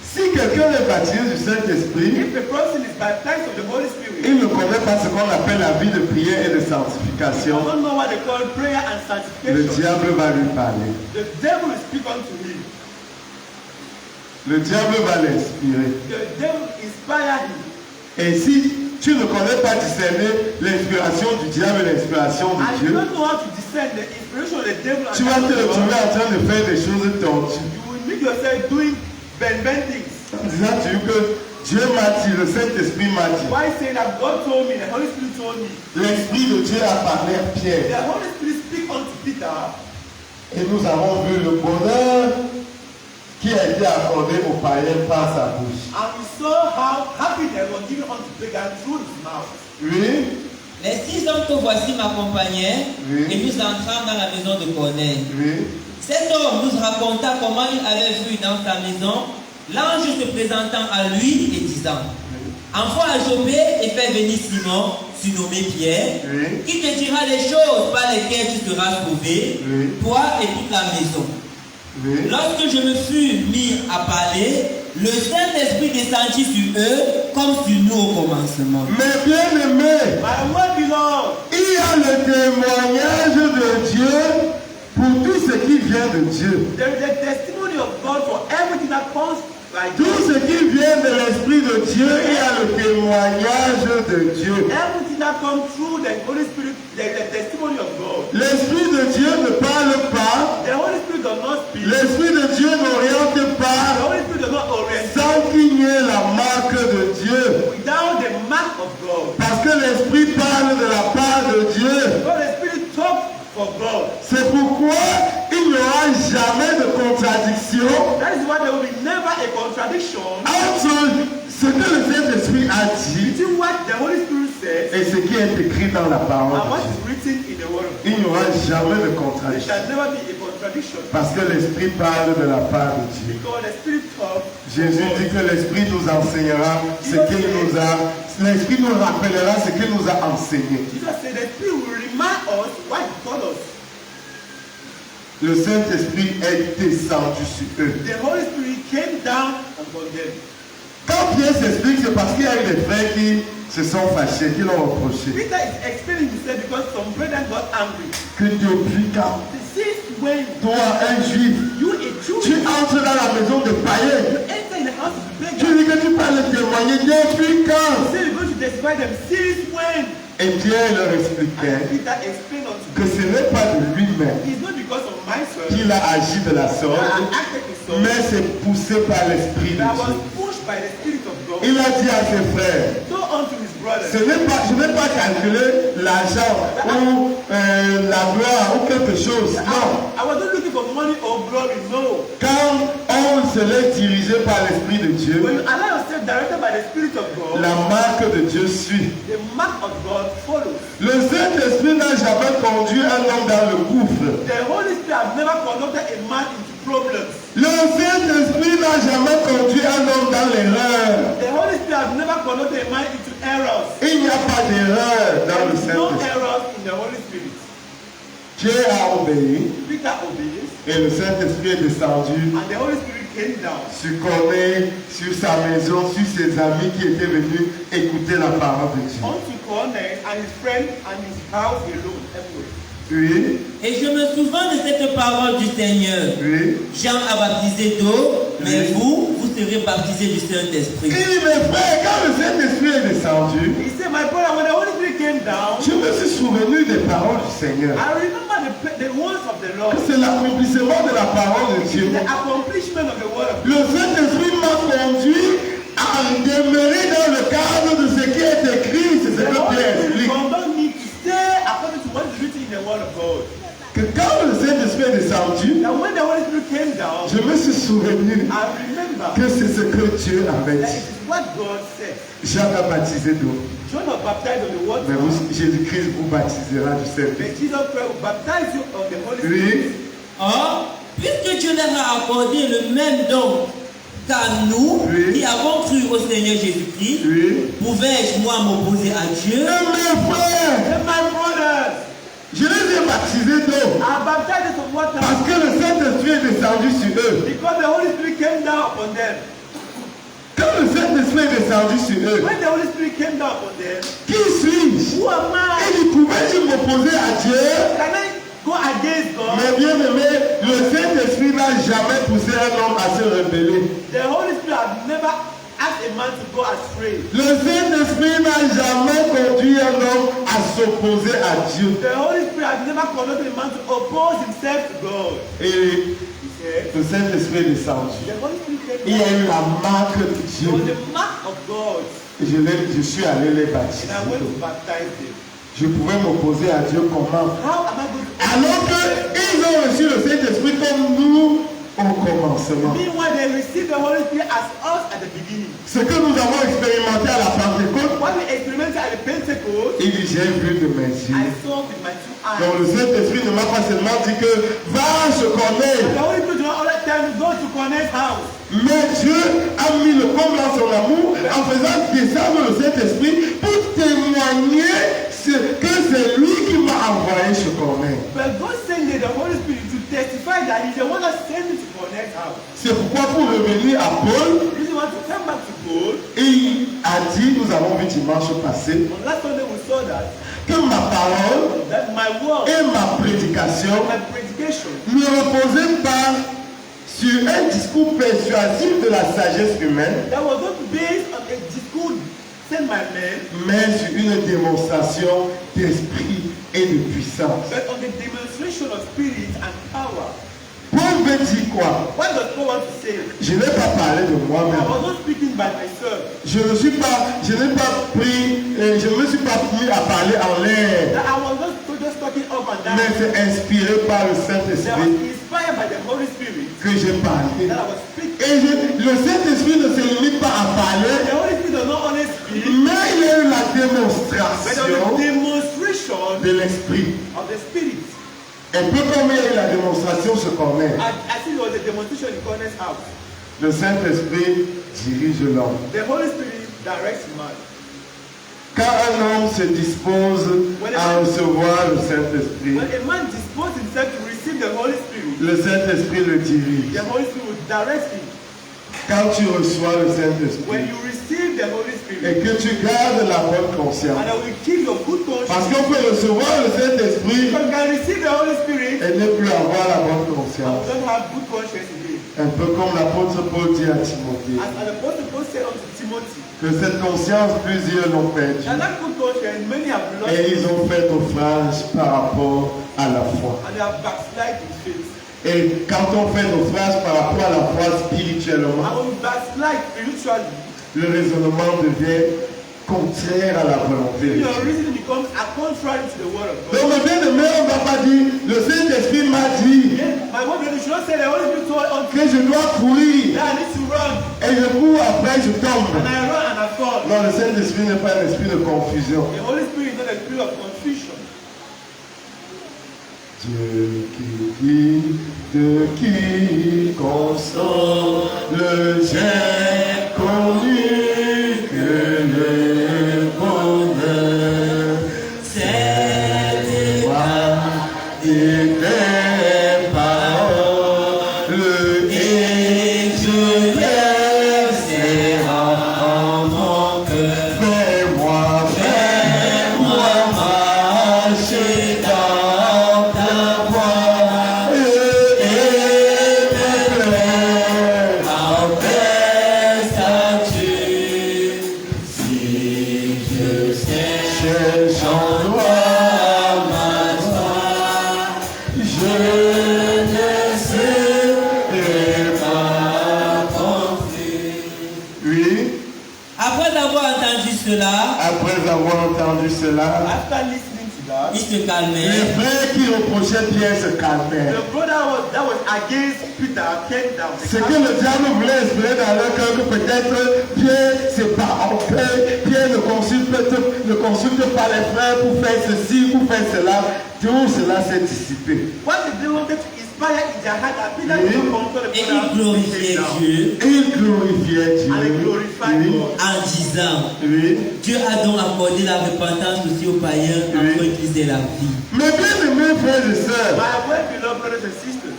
Si quelqu'un est baptisé du Saint-Esprit, If a person is baptized of the Holy Spirit, il ne connaît pas ce qu'on appelle la vie de prière et de I sanctification, don't know what they call prayer and le sanctification. diable va lui parler. The devil will speak unto him. Le diable va l'inspirer. The devil inspire him. Et si tu ne connais pas discerner l'inspiration du diable et l'inspiration de And you Dieu, don't know how to discern the inspiration of the devil and tu vas te the retrouver devil. en train de faire des choses tortues. You will meet yourself doing bad things. En disant que Dieu m'a dit, le Saint-Esprit m'a dit. Why saying that God told me, the Holy Spirit told me. L'Esprit de Dieu a parlé à The Pierre. Holy Spirit speak unto Peter, Et nous avons vu le bonheur qui a été accordé aux païens par sa bouche. and we saw how happiness was given unto Peter through his mouth. Oui, Les 6 hommes que voici m'accompagnaient Oui. et nous entrâmes dans la maison de Corneille. oui. Cet homme nous raconta comment il avait vu dans sa maison l'ange se présentant à lui et disant: Envoie à Joppé et fais venir Simon, surnommé Pierre, Oui. qui te dira les choses par lesquelles tu seras sauvé, Oui. toi et toute la maison. Oui. Lorsque je me fus mis à parler, le Saint-Esprit descendit sur eux comme sur nous au commencement. Mais bien aimé, My word belongs. il y a le témoignage de Dieu pour tout ce qui vient de Dieu. There is a testimony of God for everything that comes like Tout this. ce qui vient de l'Esprit de Dieu, il y a le témoignage de Dieu. Everything that comes through the Holy Spirit, there is a testimony of God. L'Esprit de Dieu ne parle pas, The Holy Spirit does not speak. l'Esprit de Dieu n'oriente The pas Holy Spirit does not orientate sans qu'il y ait la marque de Dieu. without the mark of God. Parce que l'Esprit parle de la part de Dieu. God, the Spirit talks for God. C'est pourquoi il n'y aura jamais de contradiction That is why there will be never a contradiction entre ce que le Saint-Esprit a dit between what the Holy Spirit says et ce qui est écrit dans la parole and what de Dieu. is written in the Word of God. Il n'y aura jamais de There contradiction. shall never be a contradiction Parce que l'Esprit parle de la part de Dieu. because the Spirit talks. Jésus dit que l'Esprit nous enseignera ce qu'il nous a, l'Esprit nous rappellera ce qu'il nous a enseigné. Jesus said the Spirit will remind us what He told us. Le Saint-Esprit est descendu sur eux. The Holy Spirit came down upon them. Quand Pierre s'explique, c'est parce qu'il y a eu des frères qui se sont fâchés, qui l'ont reproché. Peter is explaining himself because some brethren got angry. Que depuis quand Since when toi, un juif, you a Jew, tu entres dans la maison de païens, you enter in the house of the tu beggar, dis que tu parles témoigner depuis quand? say you're going to testify them. Since when? Et Pierre leur expliquait And Peter explained unto que ce n'est pas de lui-même it's not because of myself qu'il a agi de la that I sorte, acted in so, mais c'est poussé par l'Esprit de but I was Dieu. pushed by the Spirit of God. Il a dit à ses frères, So unto his brothers, je n'ai pas calculé l'argent ou la gloire ou quelque chose. Non. I was not looking for money or glory, no. Quand on se laisse diriger par l'Esprit de Dieu, When you allow yourself directed by the Spirit of God, la marque de Dieu suit. the mark of God follows. Le Saint-Esprit n'a jamais conduit un homme dans le gouffre. The Holy Spirit has never conducted a man into problems. Le Saint-Esprit n'a jamais conduit un homme dans l'erreur. The Holy Spirit has never conducted a man into errors. Il n'y a pas d'erreur dans le There is no Saint-Esprit. errors in the Holy Spirit. Pierre a obéi Peter obeyed, et le Saint-Esprit est descendu and the Holy Spirit came down sur Corneille, sur sa maison, sur ses amis qui étaient venus écouter la parole de Dieu. unto Cornelius and his friend and his house alone. Everywhere. Oui, Et je me souviens de cette parole du Seigneur. oui. Jean a baptisé d'eau, mais Oui. vous serez baptisés du Il Saint-Esprit. dit, mes frères, quand le Saint-Esprit est descendu, He said, my brother, when the Holy Spirit came down, je me suis souvenu des paroles du Seigneur. I remember the words of the Lord. C'est l'accomplissement de la parole de Dieu. The accomplishment of the word of God. Le Saint-Esprit m'a conduit à demeurer dans le cadre de ce qui est écrit. C'est ce The que Holy Pierre Spirit explique. commanded me to stay according to what is written in the word of God. Que quand le Saint-Esprit est descendu, That when the Holy Spirit came down, je me suis souvenu I remember que c'est ce que Dieu avait that dit. it is what God said. Jean a baptisé d'eau, John was baptized on the water, mais Jésus-Christ vous baptisera du but Saint-Esprit. Jesus Christ will baptize you on the Holy Oui, Spirit. Or, puisque Dieu leur a accordé le même don qu'à nous, Oui. qui avons cru au Seigneur Jésus-Christ, Oui. pouvais-je moi m'opposer à Dieu? Et mes frères, And my brothers, je les ai baptisés d'eau. I baptized with water Parce que le Saint-Esprit est descendu sur eux. because the Holy Spirit came down upon them. Quand le Saint-Esprit est descendu sur eux, When the Holy Spirit came down upon them, qui suis-je? who am I? Et il pouvait-je m'opposer à Dieu? Can I go against God? Mais bien aimé, le Saint-Esprit n'a jamais poussé un homme à se rebeller. The Holy Spirit has never asked a man to go astray. Le Saint-Esprit n'a jamais conduit un homme à s'opposer à Dieu. The Holy Spirit has never conducted a man to oppose himself to God. Et He said, le Saint-Esprit est descendu. the Holy Spirit came Il y a down. eu la marque de It Dieu. was the mark of God. Et je suis allé les baptiser. And I went to baptize them. Je pouvais m'opposer à Dieu comment? How am I going to Alors qu'ils ont reçu le Saint-Esprit comme nous au commencement. Meanwhile, they received the Holy Spirit as us at the beginning. Ce que nous avons expérimenté à la Pentecôte, What we experimented at the Pentecost, il dit j'ai vu de mes I yeux. saw with my two Donc eyes. le Saint-Esprit ne m'a pas seulement dit que va se The connaître, Holy Spirit did not order them to go to Connect house. mais Dieu a mis le comble dans son amour en faisant descendre le Saint-Esprit pour témoigner que c'est lui qui m'a envoyé chez Corneille. But God sent the Holy Spirit to testify that He's the one that sent me to Connect house. C'est pourquoi pour revenir à Paul, If you want to come back to God, il a dit, nous avons vu dimanche passé, on last Sunday we saw that que ma parole my word, et ma prédication my predication, ne reposaient pas sur un discours persuasif de la sagesse humaine, that was not based on a discourse sent by men, mais sur une démonstration d'esprit et de puissance. but on the demonstration of spirit and power. Paul veut dire quoi? What does Paul want to say? Je n'ai pas parlé de I moi-même. was not speaking by myself. Je ne me suis pas mis à parler en l'air, That I was not just talking up and down. mais c'est inspiré par le That was Saint-Esprit inspired by the Holy Spirit que j'ai parlé. that I was speaking. Et le Saint-Esprit ne se limite pas à parler, The Holy Spirit does not only speak, mais il y a eu la but there was démonstration a demonstration de l'Esprit. of the Spirit. Un peu comme il y a eu la démonstration ce qu'on est. I think there was a demonstration in Connect house. Le Saint-Esprit dirige l'homme. The Holy Spirit directs man. Quand un homme se dispose à recevoir le Saint-Esprit, When a man disposes himself to receive the Holy Spirit, le Saint-Esprit le dirige. the Holy Spirit will direct him. Quand tu reçois le When Saint-Esprit you receive the Holy et Spirit, que tu gardes la bonne conscience, and I will keep your good parce conscience, qu'on peut recevoir le Saint-Esprit because you can receive the Holy Spirit et ne plus avoir la bonne and conscience. don't have good conscience again. Un peu comme l'apôtre Paul dit à Timothée, As the Apostle Paul said unto Timothy, que cette conscience, plusieurs l'ont perdue. and that good conscience, many have lost Et it, ils ont fait naufrage par rapport à la foi. and they have backslide in faith. Et quand on fait naufrage par rapport à la foi spirituellement, And when we backslide spiritually, le raisonnement devient contraire à la volonté de your Dieu. reasoning becomes contrary to the word of God. Donc, le bien-aimé, on ne va pas dire, le Saint-Esprit m'a dit My word, you should not say the Holy Spirit told unto que je dois courir that I need to run, et je cours après, je tombe. and I run and I fall. Non, le Saint-Esprit n'est pas un esprit de confusion. The Holy Spirit is not a spirit of confusion. Dieu qui dit, Dieu qui console, j'ai connu que le bonheur, c'est moi et tes paroles, et je les sais en mon cœur. Fais-moi marcher dans ta voie et me plaire en tes statuts. Si je sais, j'en dois ma joie, je ne serai pas confus. Oui, Après avoir entendu cela, après avoir entendu cela, After listening to that, il se les calmait. frères qui reprochaient Pierre se calmèrent. the brother that was against Peter came down. Ce que le diable voulait espérer dans leur cœur, que peut-être Pierre, c'est pas en paix, Pierre ne consulte pas les frères pour faire ceci, pour faire cela, tout cela s'est dissipé. What the devil wanted to fire in their heart, and Peter Oui. did not control the Et fire. il glorifiait Dieu Et ils glorifiaient Dieu. And they glorified Oui. God. en disant, Oui. Dieu a donc accordé la repentance aussi aux païens afin qu'ils aient la vie. Mes bien-aimés frères et sœurs, My well-beloved brothers and sisters,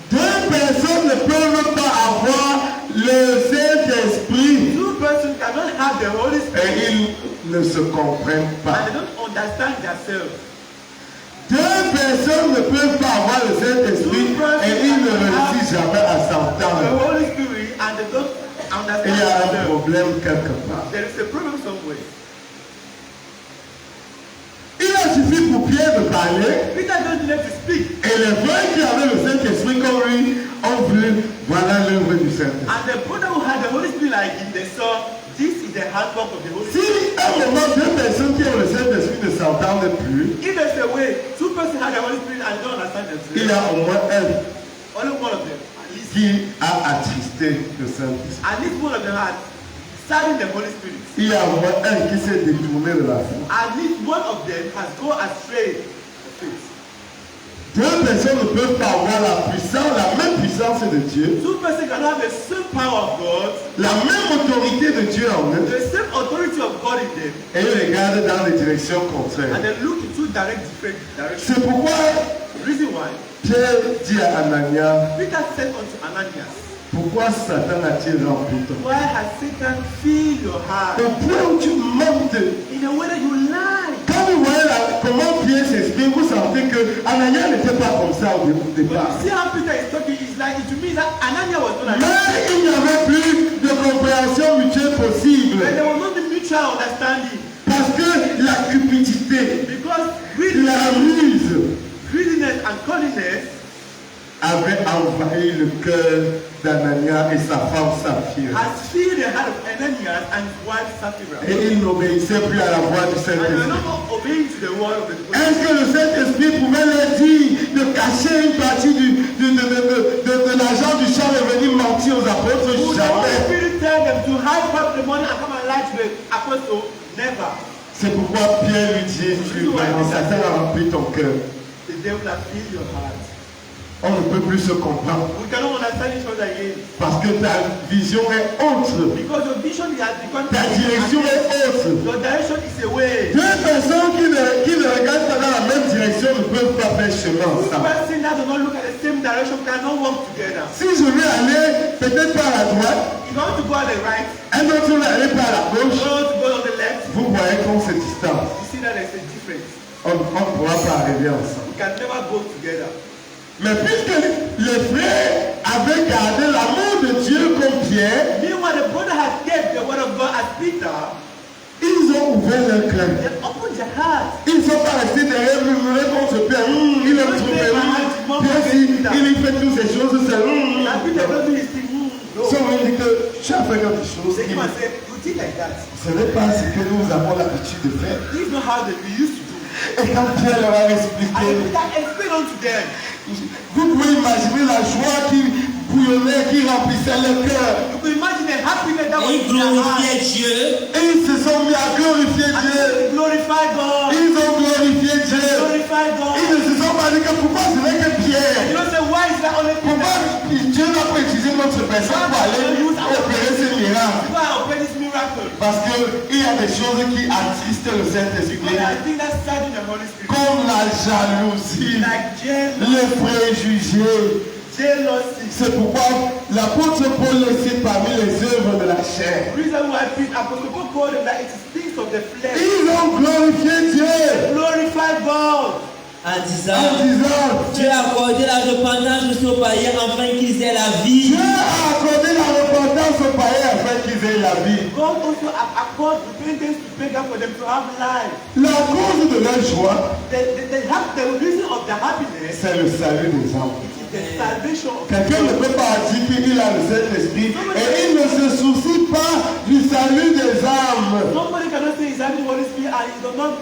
deux personnes ne peuvent pas avoir le Saint-Esprit two persons cannot have the Holy et Spirit ils ne se comprennent and pas. they don't understand themselves. Deux personnes ne peuvent pas avoir le Saint-Esprit et ils ne réussissent jamais à The s'entendre. Holy Spirit and they don't Il y a un understand themselves. problème quelque part. There is a problem somewhere. Il a suffi pour Pierre de parler Peter don't need to speak. et les frères qui avaient le Saint-Esprit comme lui ont vu, voilà l'œuvre du Saint-Esprit. And the brother who had the Holy Spirit like him, they saw this is the handwork of the Holy Si Spirit. à un moment deux personnes qui ont le Saint-Esprit ne s'entendent plus, If there's a way, two persons had the Holy Spirit and they don't understand il y themselves, a au moins un only one of them, at least, qui a attristé le Saint-Esprit. at least one of them had serving the Holy Spirit. Il y a au moins un qui s'est détourné de la foi. At least one of them has gone astray of faith. Deux personnes ne peuvent pas avoir la puissance, la même puissance de Dieu, Two persons cannot have the same power of God, la même autorité de Dieu en eux, the same authority of God in them, et ils regardent dans les directions and contraires. they look in two different directions. C'est pourquoi The reason why Pierre dit à Anania, Peter said unto Ananias, pourquoi Satan a-t-il rempli ton cœur? why has Satan filled your heart Au point où tu mentes. in a way that you lie? Quand vous voyez comment Pierre s'exprime, vous sentez que Anania n'était pas comme ça au When départ. you see how Peter is talking, it's like to me that Ananias was not like that. Mais il n'y avait plus de compréhension mutuelle possible. And there was not the mutual understanding Parce que la cupidité, because la ruse greediness and cunningness avait envahi le cœur d'Anania et sa femme Saphira. has filled the heart of Ananias and his wife Sapphira. Et il n'obéissait plus à la voix du And they were Saint-Esprit. not obeying to the word of the Holy Est-ce que le Saint-Esprit pouvait leur dire de cacher une partie de l'argent du champ et venir mentir aux apôtres? Would the Holy Jamais. Spirit tell them to hide part of the money and come and lie to the apostle? Never. C'est pourquoi Pierre lui dit, Satan a rempli ton cœur. The devil has filled your heart. On ne peut plus se comprendre We cannot understand each other again parce que ta vision est autre. because your vision has become Ta direction est autre. your direction is away. Deux personnes qui ne regardent pas dans la même direction ne peuvent pas faire chemin Two ensemble. persons that do not look at the same direction cannot work together. Si je vais aller peut-être par la droite, If you want to go on the right, un autre va aller par la you gauche, want to go on the left, vous voyez qu'on se distance. you see that there's a difference. On ne pourra pas arriver ensemble. We can never go together. Mais puisque les frères avaient gardé l'amour de Dieu comme Pierre, Meanwhile, the brother has kept the word of God as Peter. ils ont ouvert leur cœur. They opened their heart. Ils ne sont pas restés derrière murmurer contre Pierre. Il aime trop Pierre. Pierre, il fait toutes ces choses, c'est And Peter don't do his thing. No. Si on dit que tu as fait quelque chose, They came and said, you think like that. ce n'est pas ce que nous avons l'habitude de faire. This is not how they we used to do. Et quand Pierre leur a And expliqué, Peter explained unto them. vous pouvez imaginer la joie qui bouillonnait, qui remplissait le cœur. You can imagine the happiness that was Et ils in their heart. glorifiaient Dieu Et ils se sont mis à glorifier And Dieu. they glorify God. Ils ont glorifié Dieu. Glorify God. Ils ne se sont pas dit que pourquoi ce n'est que You Pierre. don't say, why is that only Pourquoi Peter? Dieu n'a pas utilisé notre personne pour aller opérer ces miracles? Why open this miracle? Parce qu'il y a des choses qui attristent le Saint-Esprit. Because I think that's starting the Holy Spirit. Comme la jalousie, Like jealousy. les préjugés. Jealousy. C'est pourquoi l'apôtre Paul le cite parmi les œuvres de la chair. The reason why Apostle Paul called them that it is things of the flesh. Ils ont glorifié Dieu Glorify God. en en disant, disant Dieu a accordé la repentance aussi aux païens afin qu'ils aient la vie. Dieu a accordé la repentance aux païens afin qu'ils aient la vie. God also accords repentance to pagans for them to have life. La cause de leur joie, They have the reason of their happiness. c'est le salut des hommes. It is the salvation of Quelqu'un ne peut pas dire qu'il a le Saint-Esprit et il ne se soucie pas du salut des âmes. Somebody cannot say he's having the Holy Spirit and he does not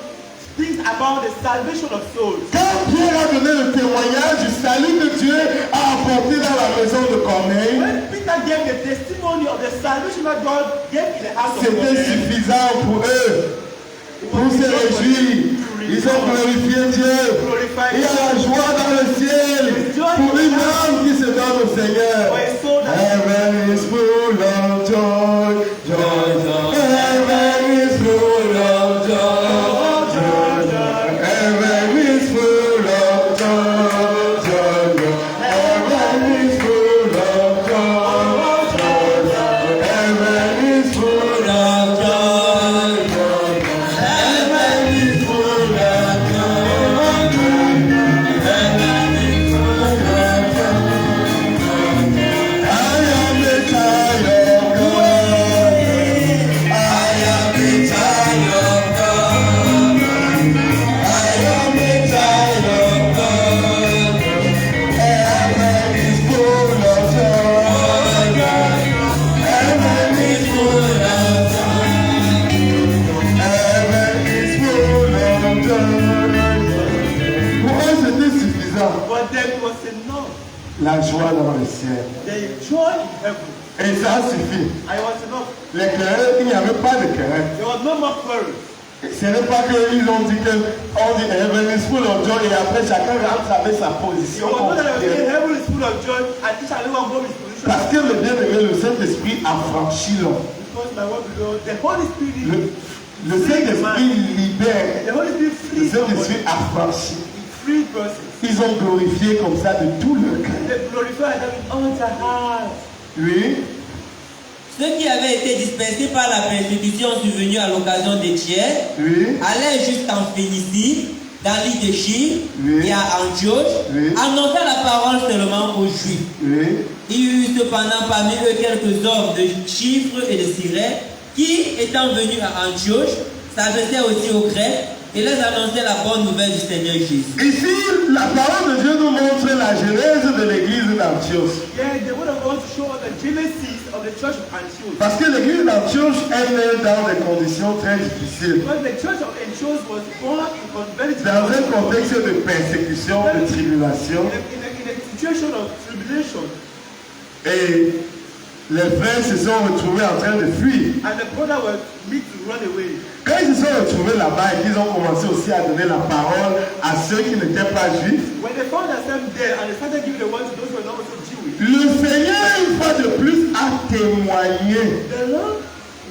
think about the salvation of souls. Quand Pierre a donné le témoignage du salut que Dieu a apporté dans la maison de Corneille, When Peter gave the testimony of the salvation that God gave in the house of c'était God, suffisant pour eux, pour se réjouir. Ils ont glorifié Dieu. Il y a la joie dans le ciel. joy Pour une âme qui se donne au Seigneur. For a soul that Heaven is full of joy, joy, joy. Heaven is full of joy, joy, joy. Heaven is full of joy, joy, joy. Heaven is full of joy, joy, joy. Heaven is full of joy, joy, joy. Heaven is full of joy, joy, joy. Heaven is full of joy. I am the child of God. I am the child of God. I am the child of God. Heaven is full of joy. Heaven is full of joy. Heaven is full of joy. Pour eux, c'était suffisant. for them it was enough. La joie dans le ciel. The joy in heaven. Et ça suffit. I was enough. Les querelles, il n'y avait pas de querelles. There was no more quarrel. Ce n'est pas qu'ils ont dit que on dit heaven is full of joy et après chacun rentre avec sa It position. was not that I was saying confiée. heaven is full of joy and each and every one go his position. Parce que le bien-aimé, le Saint-Esprit a franchi l'homme. Because my word below, the Holy Spirit Le Saint-Esprit libère. the Holy Spirit Le frees somebody. Saint-Esprit a franchi. He freed persons. Ils ont glorifié comme ça de tout leur cœur. They glorify them with all their heart. Oui. Ceux qui avaient été dispersés par la persécution survenue à l'occasion des tiers Oui. allaient jusqu'en Phénicie, dans l'île de Chypre Oui. et à Antioche, Oui. annonçant la parole seulement aux Juifs. Oui. Il y eut cependant parmi eux quelques hommes de Chypre et de Cyrène qui, étant venus à Antioche, s'adressaient aussi aux Grecs et leur annonçaient la bonne nouvelle du Seigneur Jésus. Ici, la parole de Dieu nous montre la genèse de l'église d'Antioche. Yeah, the word of God to show us the genesis of the church of Antioch. Parce que l'église d'Antioche est née dans des conditions très difficiles. Because the church of Antioch was born in a very Dans un contexte de persécution, de tribulation. in a situation of tribulation. Et les frères se sont retrouvés en train de fuir. And the brother was made to run away. Quand ils se sont retrouvés là-bas et qu'ils ont commencé aussi à donner la parole à ceux qui n'étaient pas juifs, When they found themselves there and they started giving the word to those who were not also Jewish, le Seigneur, une fois de plus, a témoigné. the Lord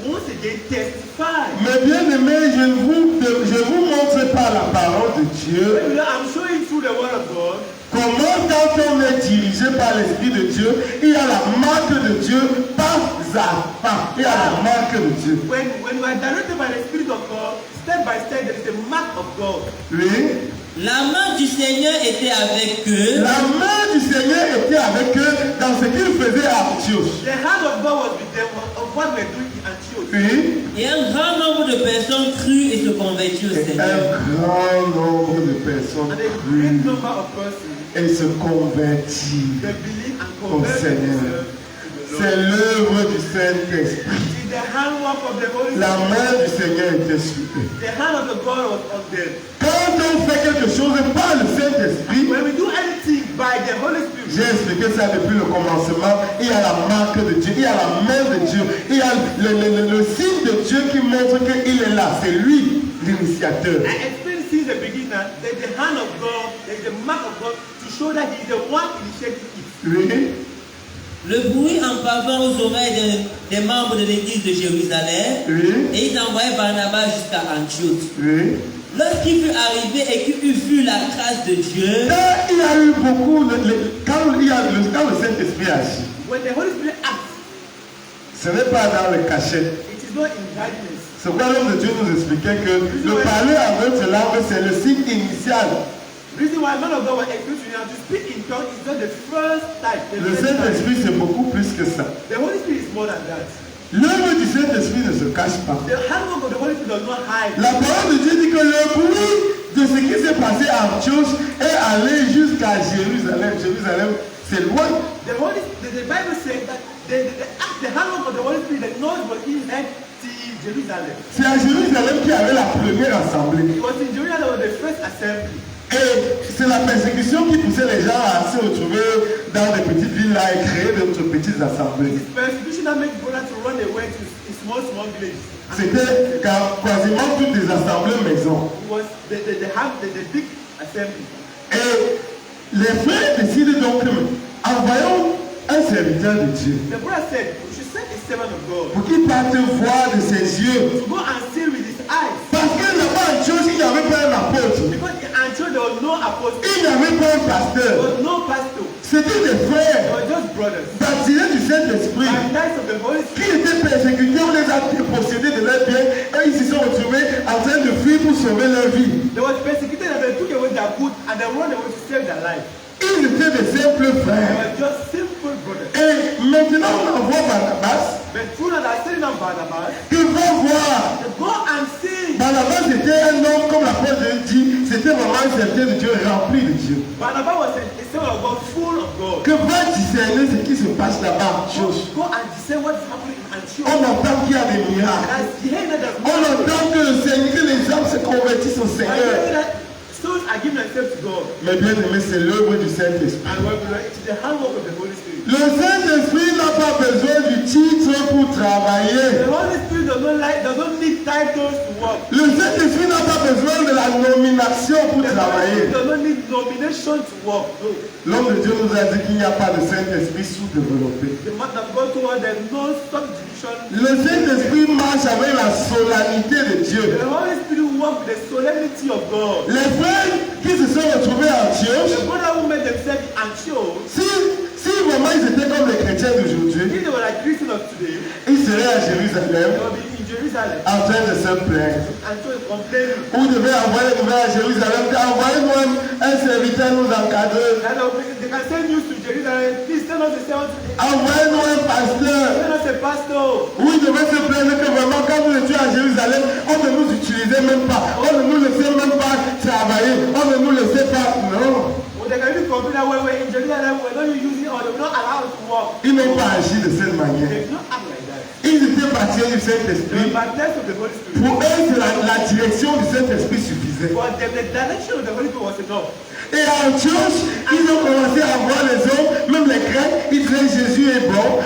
once again testified. Mes bien-aimés, je vous montre par la parole de Dieu I'm showing through the word of God comment quand on est dirigé par l'Esprit de Dieu, il y a la marque de Dieu pas à pas. Il y a la marque de Dieu. when we are directed by the Spirit of God, step by step there is a mark of God. Oui. La main du Seigneur était avec eux. La main du Seigneur était avec eux dans ce qu'ils faisaient à Antioche. The hand of God was with them of what we are doing in Antioch. Oui. Et un grand nombre de personnes crurent et se convertirent au Et Seigneur. un grand nombre de personnes And a great crurent number of persons et se convertirent. they believe and Au convert Seigneur. themselves to the C'est Lord. l'œuvre du Saint-Esprit. In the handwork of the Holy La Spirit, main du Seigneur était sur eux. the hand of the God was on them. Quand on fait quelque chose par le Saint-Esprit, When we do anything by the Holy Spirit, j'ai expliqué ça depuis le commencement, il y a la marque de Dieu, il y a la main de Dieu, il y a le signe de Dieu qui montre qu'il est là. C'est lui l'initiateur. I explained since the beginning that there's the hand of God, there's the mark of God to show that He is the one initiating it. Oui. Le bruit en parvint aux oreilles des membres de l'église de Jérusalem Oui. et ils envoyaient Barnabas jusqu'à Antioche. Oui. Lorsqu'il fut arrivé et qu'il eut vu la grâce de Dieu, Quand il y a eu beaucoup, quand le Saint-Esprit agit, When the Holy Spirit acts, ce n'est pas dans le cachet. it is not in darkness. C'est pourquoi l'homme de Dieu nous expliquait que le parler en notre langue, c'est le signe initial. The reason why man of God was exposed to speak in tongues is not the first time. Le Saint-Esprit, c'est beaucoup plus que ça. The Holy Spirit is more than that. L'œuvre du Saint-Esprit ne se cache pas. The handwork of the Holy Spirit does not hide. La parole de Dieu dit que le bruit de ce qui s'est passé à Antioche est allé jusqu'à Jérusalem. Jérusalem, c'est loin. The Bible says that the handwork of the Holy Spirit, the noise was in head to Jerusalem. C'est à Jérusalem qu'il y avait la première assemblée. It was in Jerusalem that was the first assembly. Et c'est la persécution qui poussait les gens à se retrouver dans des petites villes là et créer d'autres petites assemblées. It's persecution that makes brothers to run away to small villages. C'était quasiment toutes les assemblées maison. It was the big assembly. Et Les frères décident donc, envoyons un serviteur de Dieu The brother said, we should send a servant of God pour qu'il parte voir de ses yeux. to go and see with his eyes. Parce que là-bas, en chose, il n'y avait pas un apôtre, Because in Antioch there was no apostle, il n'y avait pas un there pasteur. was no pastor, C'était des they frères were just brothers. baptisés du Saint-Esprit Baptized of the Holy qui Spirit. étaient persécutés, on les a dépossédés de leurs biens et ils se sont retrouvés en train de fuir pour sauver leur vie. They were persecuted and they took away their goods and they run away to save their life. Ils étaient des simples They frères. were just simple brothers. Et maintenant, on envoie Barnabas But through that, I sending out Barnabas qui va voir. to go and see. Barnabas était un homme, comme l'apôtre dit, c'était vraiment un serviteur de Dieu, rempli de Dieu. Barnabas was a servant of God, full of God. Que va discerner ce qui se passe là-bas. Chose. Go and discern what is happening in Antioch. On entend qu'il y a des miracles. As he heard that On entend que le Seigneur, que les hommes se convertissent au I Seigneur. heard that souls are giving themselves to God. Mais bien aimé, c'est l'œuvre du Saint-Esprit. And what we it is the handwork of the Holy Spirit. Le Saint-Esprit n'a pas besoin du titre pour travailler. The Holy Spirit does not need titles to work. Le Saint-Esprit n'a pas besoin de la nomination pour The Holy travailler. Spirit does not need nomination to work. No. L'homme de Dieu nous a dit qu'il n'y a pas de Saint-Esprit sous-développé. The man of God told us there is no subdivision. Le Saint-Esprit marche avec la solennité de Dieu. The Holy Spirit works with the solemnity of God. Les frères qui se sont retrouvés à Antioche, The brother who made themselves in Antioch, si vraiment ils étaient comme les chrétiens d'aujourd'hui, if they were like Christians of today, ils seraient à they Jérusalem would be in Jerusalem. en train de se plaindre. Antioch is complaining. Vous devez envoyer les nouvelles à Jérusalem, envoyez-nous un serviteur nous encadrer. And they can send news to Jerusalem. Please send us a servant. Envoyez-nous un pasteur. Send us a pastor. Oui, ils devaient se plaindre que vraiment quand nous étions à Jérusalem, on ne nous utilisait même pas. On ne nous laissait même pas travailler. On ne nous laissait pas. Non. Well, they can even complain that when we're in Jerusalem, we're not using or they're not allowed to walk. Ils n'ont pas agi de cette manière. They do not act like that. Ils étaient baptisés du They were Saint-Esprit. baptized of the Holy Spirit. Pour eux, la direction du Saint-Esprit suffisait. For them, the direction of the Holy Spirit was enough. Et à Antioche, ils ont commencé à voir les hommes, même les Grecs, ils disaient Jésus est bon.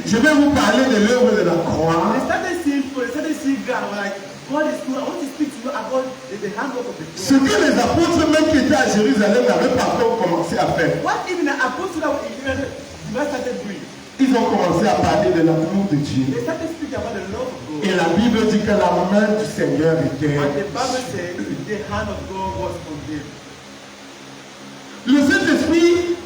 Je vais vous parler de l'œuvre de la croix. They started seeing people, they started seeing God. We're like, God is good. I want to speak to you about the handwork of the Ce cross. que les apôtres, même qui étaient à Jérusalem, n'avaient pas encore commencé à faire. What even the apostles that were in Jerusalem did not started doing? Ils ont commencé à parler de l'amour de Dieu. They started speaking about the love of God. Et la Bible dit que la main du Seigneur était. And the Bible says the hand of God was on them. Le Saint-Esprit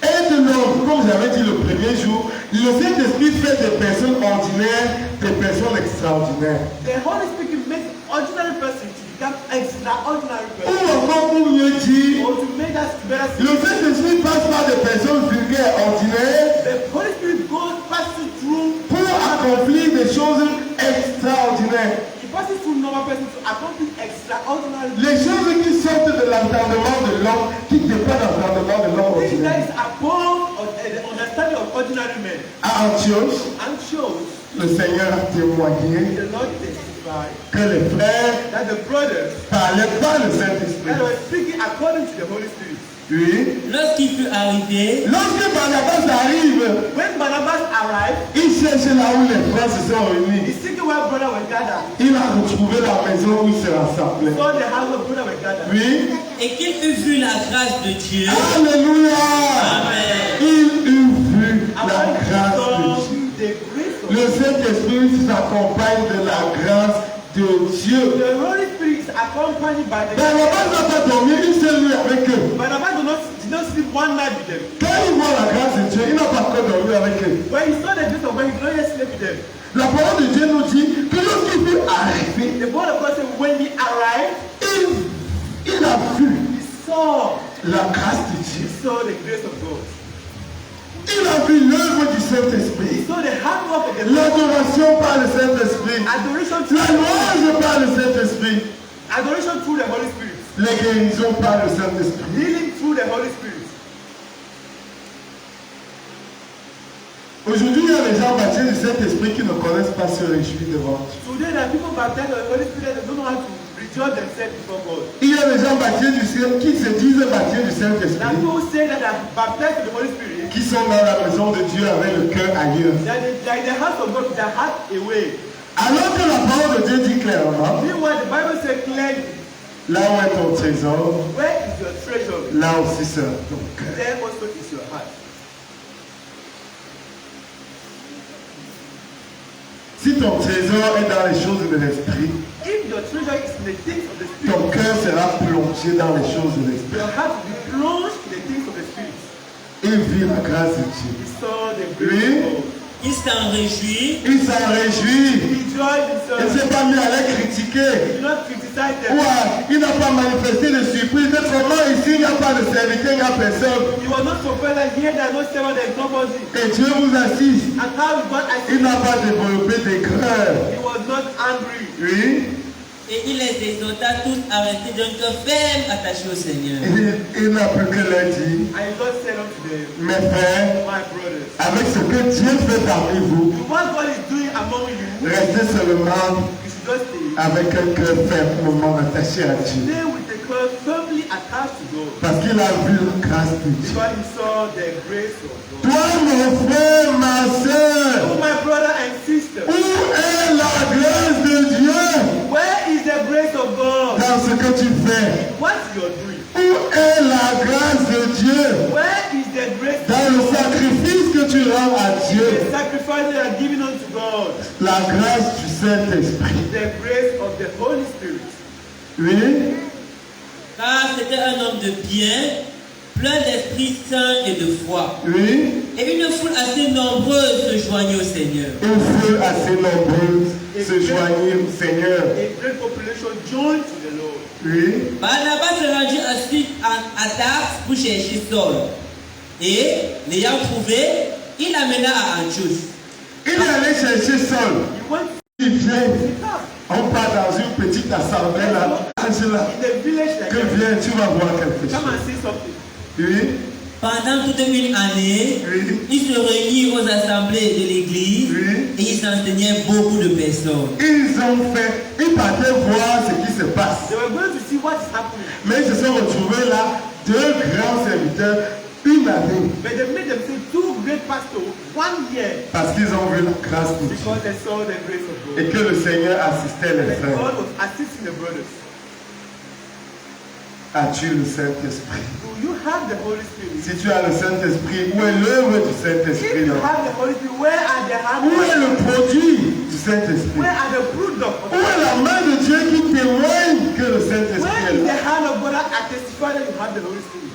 aide l'homme, comme j'avais dit le premier jour. Le Saint-Esprit fait des personnes ordinaires des personnes extraordinaires. The Holy Spirit makes ordinary person to become extraordinary Ou person. encore pour mieux dire, Or to make us better. le Saint-Esprit passe par des personnes vulgaires, ordinaires, The Holy Spirit goes passes through. pour accomplir des choses extraordinaires. He passes through normal person to accomplish extraordinary. Les choses qui sortent de l'entendement de l'homme, qui dépassent l'entendement de l'homme Things that ordinaire. is above the understanding of ordinary men. À Antioche, And shows le Seigneur a témoigné the Lord testified que les frères that the brothers parlaient par le that Saint-Esprit. were speaking according to the Holy Spirit. Oui. Lorsqu'il fut arrivé, Lorsque Barnabas arrive, When Barnabas arrived, il cherche là où les frères se sont he réunis. seeking where brothers were gathered. Il a retrouvé la maison où ils se rassemblaient. Saw the house of brothers were gathered. Oui. et qu'il eut vu la grâce de Dieu, Alléluia. Amen. Il eut vu And la when he grâce de saw Dieu. the grace of Le Saint-Esprit s'accompagne de la grâce de Dieu. the Holy Spirit is accompanied by the Barnabas n'a pas dormi une seule nuit avec eux. Barnabas did not sleep one night with them. Quand il voit la grâce de Dieu, il n'a pas encore dormi avec eux. When he saw the grace of God, he did not yet sleep with them. La parole de Dieu nous dit que lorsqu'il fut arrivé, The word of God said when he arrived, il a vu he saw la grâce de Dieu. the grace of God. Il a vu l'œuvre du He Saint-Esprit. saw the handwork of the Lord. L'adoration par le Saint-Esprit. Adoration La through louange par le Saint-Esprit. adoration through the Holy Spirit. Les guérisons par le Saint-Esprit. Healing through the Holy Spirit. Aujourd'hui, il y a des gens baptisés du Saint-Esprit qui ne connaissent pas se réjouir devant Dieu. Today there are people baptized with the Holy Spirit that don't know how to rejoice themselves before God. Il y a des gens baptisés du Saint qui se disent baptisés du There are Saint-Esprit, people who say that they are baptized with the Holy Spirit. qui sont dans la maison de Dieu avec le cœur ailleurs. They are in the house of God with their heart away. Alors que la parole de Dieu dit clairement Meanwhile, the Bible says clearly Là où est ton trésor, Where is your treasure? là aussi sera ton cœur. There also is your heart. Si ton trésor est dans les choses de l'esprit, If your treasure is in the things of the spirit, ton cœur sera plongé dans les choses de l'esprit. your heart will be plunged in the things of the spirit. Il vit la grâce de Dieu. He saw the grace Oui. of God. Il s'en réjouit. Il s'en réjouit. He joyed Il ne himself. s'est pas mis à les critiquer. He did not criticize them. Ouais, il n'a pas manifesté de surprise. Comment ici il n'y a pas de serviteur, il n'y a personne. He was not surprised that here there are no servant, there is nobody. Et Dieu vous assiste. And how God Il assisted n'a pas développé d'aigreur. he was not angry. Oui. Et il les exhorta tous à rester d'un cœur ferme attaché au Seigneur. Il n'a plus que leur dire, And God said unto them, mes frères, my brothers, avec ce que Dieu fait parmi vous, what God is doing among you, restez seulement you should just stay. avec un cœur fermement attaché à Dieu. Stay with the cause firmly attached to God. Parce qu'il a vu la grâce de Dieu. Because he saw the grace of God. Toi, mon frère, ma Oh, soeur, my brother and sister, où est la grâce de Dieu where is the grace of God? dans ce que tu fais? What you're doing? Où est la grâce de Dieu Where is the grace dans of le God? sacrifice que tu rends à The Dieu? sacrifice that are given unto God. La grâce du Saint-Esprit. The grace of the Holy Spirit. Oui? Car c'était un homme de bien, plein d'Esprit Saint et de foi. Oui? Et une foule assez nombreuse se joignait au Seigneur. Une foule assez nombreuse se joignit au Seigneur. A great population joined to the Lord. Oui? Barnabas se rendit ensuite à Tarse pour chercher Saul. Et, l'ayant trouvé, il l'amena à Antioche. Il est allé chercher Saul. He went Il vient. to the camp. On part dans une petite assemblée là. Angela, In the village like que that. viens, tu vas voir quelque Come chose. and see something. Oui? Pendant toute une année, Oui? il se réunit aux assemblées de l'église Oui? et il s'enseignait beaucoup de personnes. Ils ont fait, ils partaient voir ce qui se passe. They were going to see what is happening. Mais ils se sont retrouvés là, deux grands serviteurs, une année. But they made themselves two great pastors 1 year Parce qu'ils ont vu la grâce de Dieu. because they saw the grace of God. Et que le Seigneur assistait les And frères. God was assisting the brothers. As-tu le Saint-Esprit? Do you have the Holy Spirit? Si tu as le Saint-Esprit, où est l'œuvre du If Saint-Esprit you là? have the Holy Spirit, where are the Où est hands? le produit du Saint-Esprit? Where are the fruit of Où est la main de Dieu qui témoigne que le Saint-Esprit Where est is là? the hand of God that testifies that you have the Holy Spirit?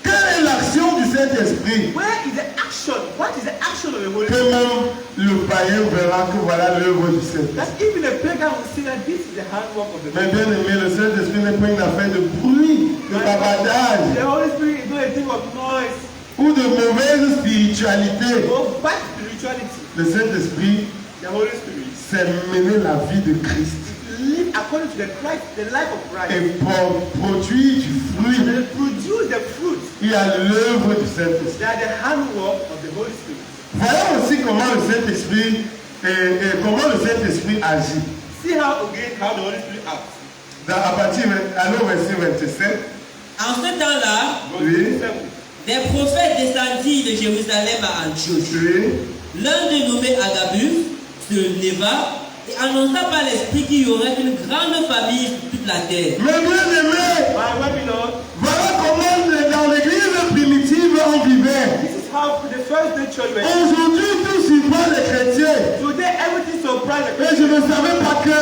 Quelle est l'action du Saint-Esprit? Where is the action? What is the action of the Holy Que Spirit? même le païen verra que voilà l'œuvre du Saint-Esprit. That even a pagan will see that this is the handwork of the Mais Holy bien aimé, le Saint-Esprit n'est pas une affaire de bruit, de bavardage The Holy Spirit is not a thing of noise ou de mauvaise spiritualité. or bad spirituality. Le Saint-Esprit, The Holy Spirit c'est mener la vie de Christ live according to the life of Christ. et produire du And fruit. they produce the fruit. Il y a l'œuvre du Saint-Esprit. They are the handwork of the Holy Spirit. Voyons aussi comment le Saint-Esprit comment le Saint-Esprit agit. See how the Holy Spirit acts. À partir allons au verset 27. En ce temps-là, Oui. des prophètes descendirent de Jérusalem à Antioche. Oui. L'un de nommé Agabus se leva et annonça par l'Esprit qu'il y aurait une grande famille sur toute la terre. Mais bien aimé, My webinar, voilà comment dans l'église primitive on vivait. this is how the first day church went. Aujourd'hui, tout surprend les chrétiens. Today everything surprised the Et je ne savais pas que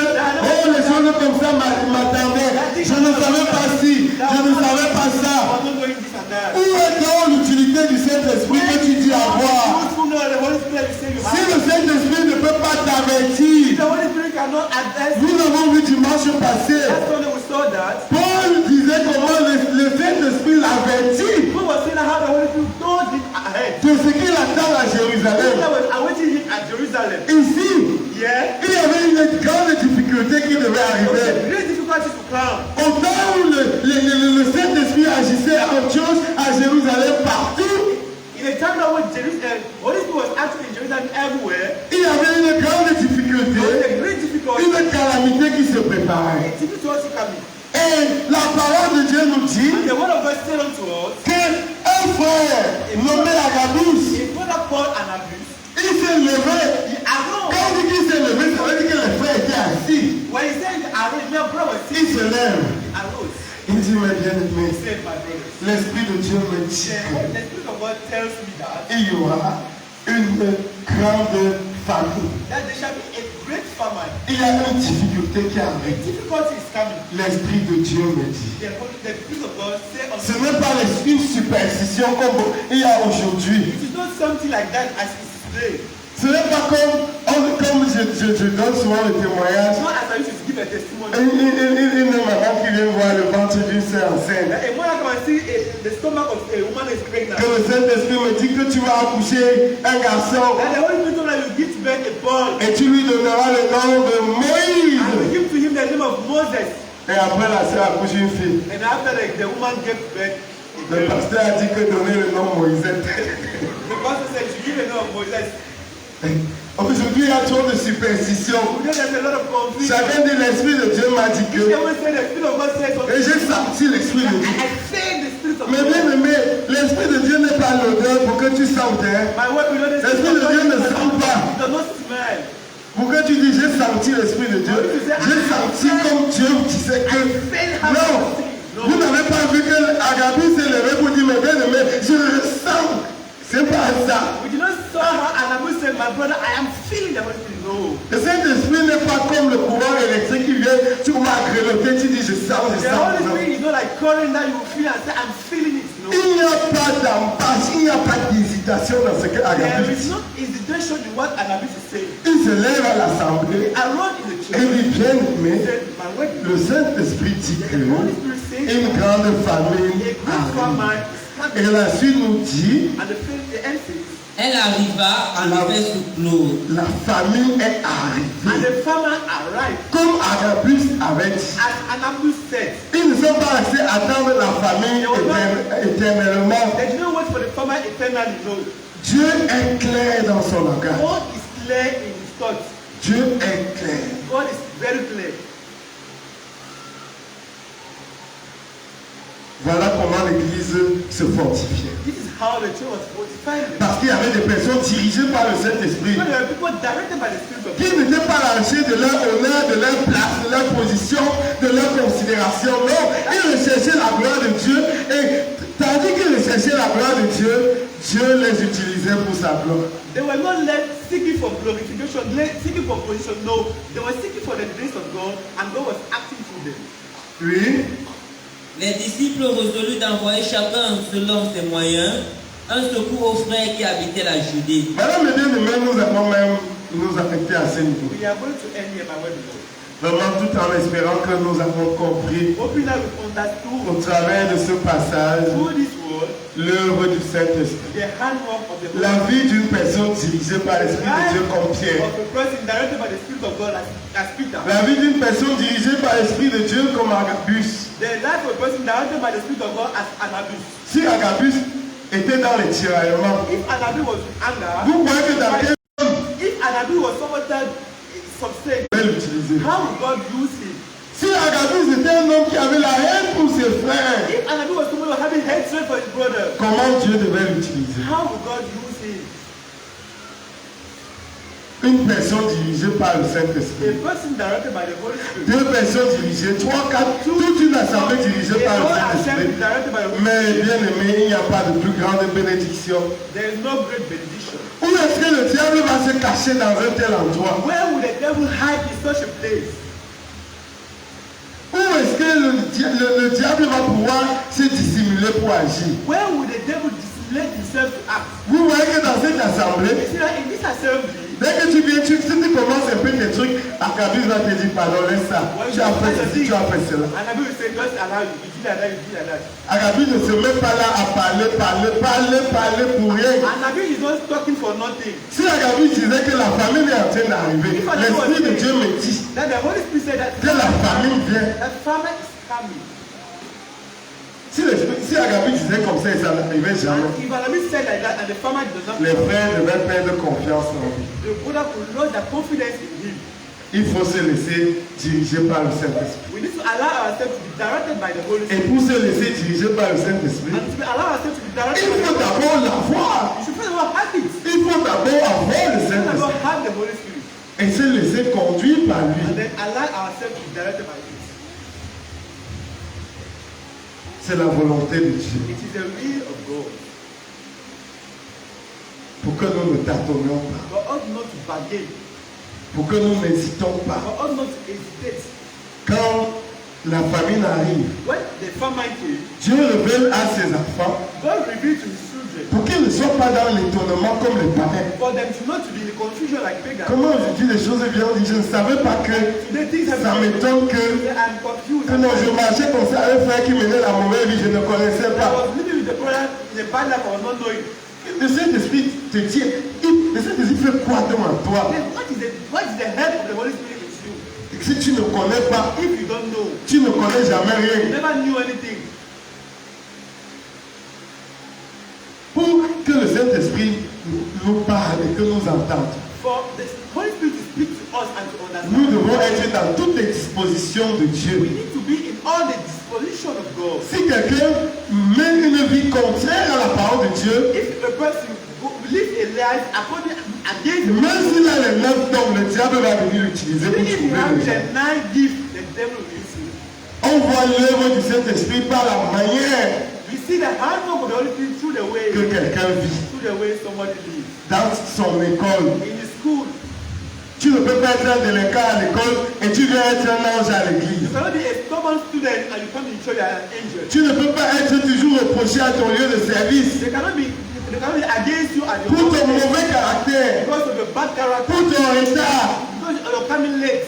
les choses comme ça m'attendaient. Je ne savais pas si, je ne savais pas I ça. was not doing this and that. Où est donc l'utilité du Saint-Esprit que tu dis avoir? Usefulness of the Holy Spirit you say you Si have. le Saint-Esprit ne peut pas t'avertir, The Holy Spirit cannot address. nous avons vu dimanche passé, That's when we saw that. Paul disait comment le Saint-Esprit l'avertit Who was saying how the Holy Spirit told him ahead. de ce qu'il attend à Jérusalem. That was awaiting him at Jerusalem. Ici, Yeah. il y avait une grande difficulté qui devait There was arriver. a great difficulty to come. Au temps où le Saint-Esprit agissait à Antioche, à Jérusalem, partout, In a time now when Holy Spirit was acting in Jerusalem everywhere, il y avait une grande there was difficulté, a great difficulty. une calamité qui se préparait. A difficulty coming. Et la parole de Dieu nous dit And the word of God said unto us, qu'un frère nommé Agabus, a brother called Anabus, il s'est levé. he arose. Quand on dit qu'il s'est levé, ça veut dire que les frères étaient assis. When he said Aaron, my brother was Il se lève. mes bien-aimés, Say, my brothers. l'Esprit de Dieu me dit The Spirit of God tells me that qu'il y aura une grande famine. there shall be a great famine. Il y a une difficulté qui A arrive. difficulty is coming. L'Esprit de Dieu me dit. The Spirit of God say Ce unto n'est pas une superstition comme il y a aujourd'hui. it is not something like that as it is today. Ce n'est pas comme je donne souvent le témoignage. It's not as I used to give a testimony. Une maman qui vient voir le ventre d'une sœur enceinte. A mother come and see the stomach of a woman is pregnant. Que le Saint-Esprit me dit que tu vas accoucher un garçon And the Holy Spirit told her you give birth a boy. et tu lui donneras le nom de And you Moïse. give to him the name of Moses. Et après la sœur accouche une fille. And after the woman gave birth, Le pasteur a dit que donner le nom Moïsette. the pastor said you give the name of Moses. Aujourd'hui, il y a trop de superstitions. You know there's a lot of confusion. Chacun dit l'Esprit de Dieu m'a dit que. Everyone say the Spirit of God says something. Et j'ai senti l'Esprit de Dieu. I say the Spirit of Mais God. bien aimé, l'Esprit de Dieu n'est pas l'odeur pour que tu sentes. Hein. My word, you know the L'Esprit de Dieu ne sent pas. It does not smell. Pour que tu dis j'ai senti l'Esprit de Dieu. J'ai senti comme Dieu disait que. Non, vous n'avez pas vu que Agabus s'est levé pour dire mais bien aimé, je le sens. C'est pas ça. We did not saw her and Abu said, my brother, I am feeling the Holy Spirit. No. Le Saint-Esprit n'est pas comme le courant électrique qui vient, tu m'as greloté, tu dis je sens, je The sens. Holy Non. Spirit is not like current that you feel and say, I'm feeling it. No. Il n'y a pas d'embâche, il n'y a pas d'hésitation dans ce que There Agabus is dit. no hesitation in what Anabis is saying. Il se lève à l'assemblée Around in the et church, il dit bien he aimé, said, my word, le Saint-Esprit dit the Holy que Spirit says, une grande famine a great arrive. famine is Et coming. la suite nous dit, And the end says, Elle arriva en effet sous clos. la famine est and arrivée. the famine arrived. Comme Agabus avait dit, As Anabis said, ils ne sont pas restés attendre la famine éternellement. they did not wait for the famine eternally. No. Dieu est clair dans son langage. God is clear in his thoughts. Dieu est clair. God is very clear. Voilà comment l'Église se fortifiait. This is how the church was fortified. Parce qu'il y avait des personnes dirigées par le Saint-Esprit Because there are people directed by the Spirit of qui God. n'étaient pas lâchés de leur honneur, de leur place, de leur position, de leur considération. Non, ils recherchaient la gloire de Dieu et tandis qu'ils recherchaient la gloire de Dieu, Dieu les utilisait pour sa gloire. They were not led seeking for glorification, seeking for position. No, they were seeking for the grace of God, and God was acting through them. Oui, Les disciples résolurent d'envoyer chacun selon ses moyens un secours aux frères qui habitaient la Judée. madame et bien-aimés, nous avons même nous affecter à ce niveau. We are going to end here, my word of God. Vraiment tout en espérant que nous avons compris Hoping that we understood au travers de ce passage through this word l'œuvre du Saint-Esprit. the handwork of the La vie d'une personne dirigée par l'Esprit de Dieu comme Pierre. of a person directed by the Spirit of God as Peter. La vie d'une personne dirigée par l'Esprit de Dieu comme Agabus. The life of a person directed by the Spirit of God as Anabis. Si Agabus était dans les tiraillements, If Anabis was in anger, vous voyez que dans quel if Anabis was someone that sustained, on peut l'utiliser. how would God use him? Si Agabus était un homme qui avait la haine pour ses frères, If Anabis was someone who was having hatred for his brother, comment Dieu devait l'utiliser? how would God use him? Une personne dirigée par le A Saint-Esprit. person directed by the Holy Spirit. Deux personnes dirigées, trois, quatre, toute une assemblée dirigée par A le whole assembly Saint-Esprit. directed by the Holy Mais Spirit. bien aimé, il n'y a pas de plus grande bénédiction. There is no great benediction. Où est-ce que le diable va se cacher dans un tel endroit? Where would the devil hide in such a place? Où est-ce que le diable va pouvoir se dissimuler pour agir? Where would the devil dissimulate himself to act? Vous voyez que dans cette assemblée, You see that in this assembly, dès que tu viens, si tu commences un peu tes trucs, Agabus va te dire pardon, laisse ça. Tu as fait ceci, tu as fait cela. and I will say, just allow you, you do like that, you do like that. Agabus ne se met pas là à parler pour rien. And Nabi is not talking for nothing. Si Agabus disait que la famine est en train d'arriver, l'Esprit de Dieu me dit Then the Holy Spirit said that que la famine vient. that famine is coming. Si Agabus disait comme ça, ça n'arrivait jamais. And if Nabi said like that and the famine does not Les come, frères devaient perdre confiance en lui. the brother will lose their confidence in him. Il faut se laisser diriger par le Saint-Esprit. We need to allow ourselves to be directed by the Holy Et Spirit. pour se laisser diriger par le Saint-Esprit, And to allow ourselves to be directed il by the faut Holy Spirit. d'abord l'avoir. You should first of all have it. Il faut d'abord avoir le First of Saint-Esprit all have the Holy Spirit. et se laisser conduire par And lui. then allow ourselves to be directed by it. C'est la volonté de Dieu. It is the will of God. Pour que nous ne tâtonnions pas. For us not to bargain. Pour que nous n'hésitons pas. For us not to hesitate. Quand la famine arrive, When the famine came, Dieu révèle à ses enfants God revealed to his children pour qu'ils ne soient pas dans l'étonnement comme les païens. for them to not to be in confusion like pagans. Comment je dis les choses bien, je ne savais pas que Today things have ça m'étonne que I'm confused. non, je marchais comme ça avec un frère qui menait la mauvaise vie, je ne connaissais I pas. was living with the brother in a bad life I was not knowing. Le Saint-Esprit te tient. Le Saint-Esprit fait quoi devant toi? Then what is the help of the Holy Spirit with you? Si tu ne connais pas, If you don't know, tu ne connais jamais you rien. never knew anything. Pour que le Saint-Esprit nous parle et que nous entende, For the Holy Spirit to speak to us and to understand. nous devons être dans toutes les dispositions de We Dieu. need to be in all the disposition of God. Si quelqu'un mène une vie contraire à la parole de Dieu, If a person live a life according against the même s'il a les 9 dons, le diable va venir l'utiliser pour even if you trouver have les gens. the 9 gifts, the devil will use you. On voit l'œuvre du Saint-Esprit par la manière We see the handwork of the Holy Spirit through the way que quelqu'un vit. somebody lives. Dans son école, In his school, tu ne peux pas être un délinquant à l'école et tu viens être un ange à you l'église. cannot be a stubborn student and you come to church as an angel. Tu ne peux pas être toujours reproché à ton lieu de service They cannot be against you at your pour ton workplace mauvais caractère, because of your bad character, pour ton retard. because you're coming late.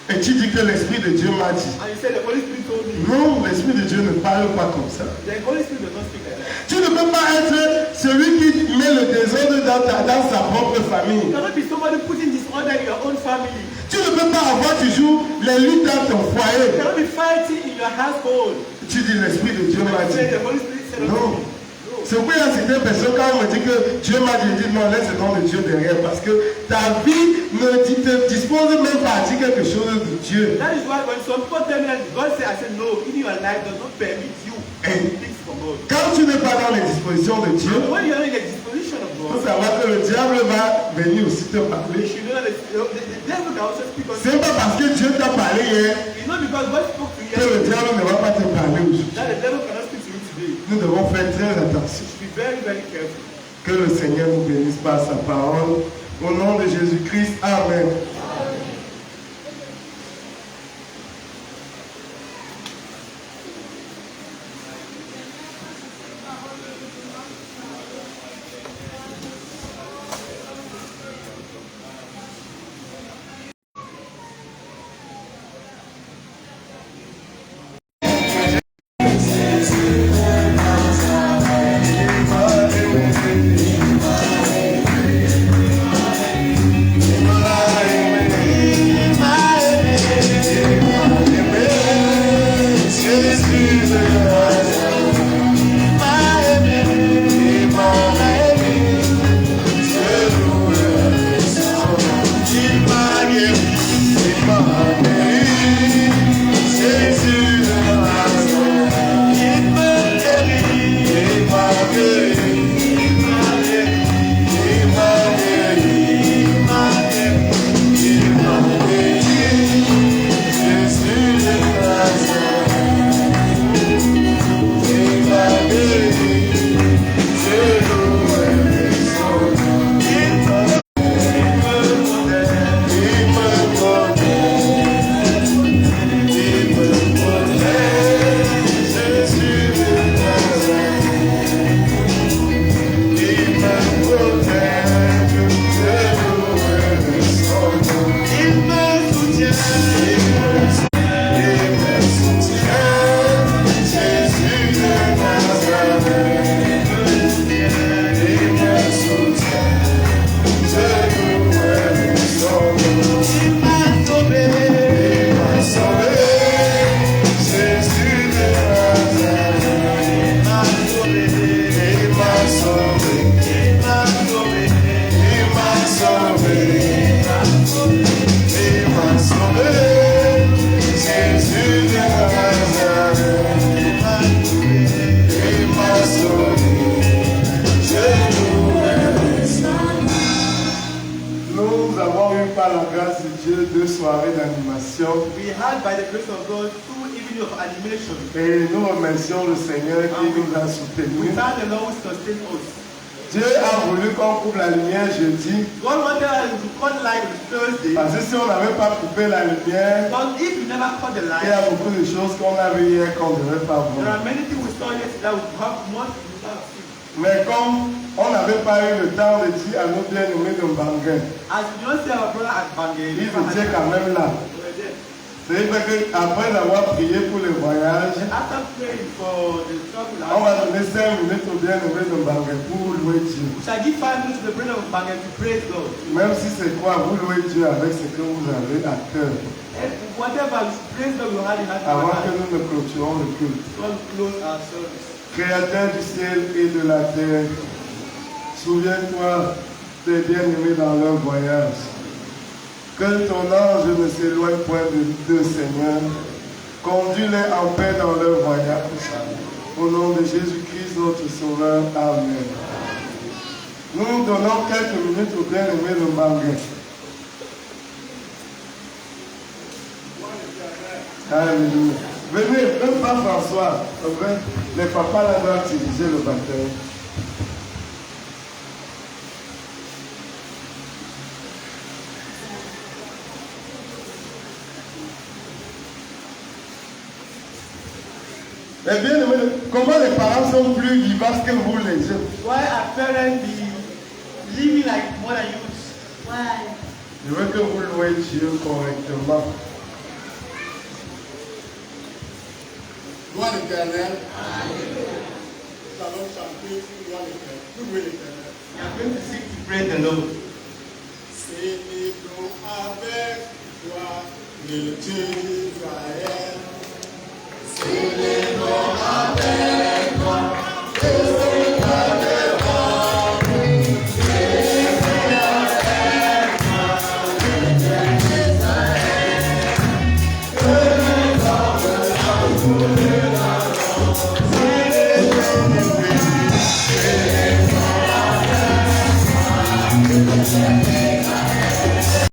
Et tu dis que l'Esprit de Dieu m'a dit. And you say the Holy Spirit told me. Non, l'Esprit de Dieu ne parle pas comme ça. The Holy Spirit does not speak like that. Tu ne peux pas être celui qui met le désordre dans sa propre You famille. cannot be somebody putting disorder in your own family. Tu ne peux pas avoir toujours les luttes dans ton You foyer. cannot be fighting in your household. Tu dis l'Esprit de Dieu m'a You say dit. the Holy Spirit said Non. unto me. C'est pourquoi il y a certaines personnes, quand on me dit que Dieu m'a dit, non, laisse le nom de Dieu derrière, parce que ta vie ne te dispose même pas à dire quelque chose de Dieu. That is why when some people tell me that God said, I said no, even your life does not permit you things from God. Quand tu n'es pas dans les dispositions de Dieu, When you are in the disposition of il faut God, savoir que le diable va venir aussi te you parler. should know that the devil can also speak on Ce you. n'est pas parce que Dieu t'a parlé hier It's not because God spoke to you que le yesterday diable ne va pas te parler aujourd'hui. that the devil cannot speak to you today. Nous devons faire très attention. Be very, very careful. Que le Seigneur nous bénisse par sa parole. Au nom de Jésus-Christ, Amen. Par la grâce de Dieu, 2 soirées d'animation. We had, by the grace of God, 2 evening ministry of animation. Et nous remercions le Seigneur qui nous a soutenus. We thank the Lord who sustained us. Dieu a voulu qu'on coupe la lumière jeudi. God wanted us to cut light on Thursday. Parce que si on n'avait pas coupé la lumière, But if you never cut the il y light, a beaucoup de choses qu'on a vues hier qu'on ne devait pas there voir. are many things we saw yesterday that we have much without seeing. Mais comme on n'avait pas eu le temps de dire à nos bien-aimés de Mbanguin, As you don't see our brother at Bangay, ils étaient quand même là. C'est-à-dire qu'après avoir prié pour le voyage, after praying for the trouble, on va donner 5 minutes aux bien-aimés de Mbanguin pour louer Dieu. we shall give 5 minutes to the brother of Bangay to praise God. Même si c'est quoi, vous louez Dieu avec ce que vous avez à cœur. And whatever, we should praise God, we had in our Avant que heart. nous ne clôturons le culte. God close our service. Créateur du ciel et de la terre, souviens-toi des bien-aimés dans leur voyage. Que ton ange ne s'éloigne point de deux, Seigneur. Conduis-les en paix dans leur voyage. Au nom de Jésus-Christ, notre Sauveur. Amen. Nous donnons quelques minutes aux bien-aimés de Mbanguin. Alléluia. Venez, même pas François. Les papas là doivent utiliser le baptême. Eh bien, comment les parents sont plus vivaces que vous les jeunes? Why are parents be living like more than youths? Why? Je veux que vous louez Dieu correctement. Gloire éternelle. Nous allons chanter gloire éternelle. Nous louer l'éternel. We are going to sing to praise the Lord. Célébrons avec toi le Dieu d'Israël. Célébrons avec toi le Dieu d'Israël.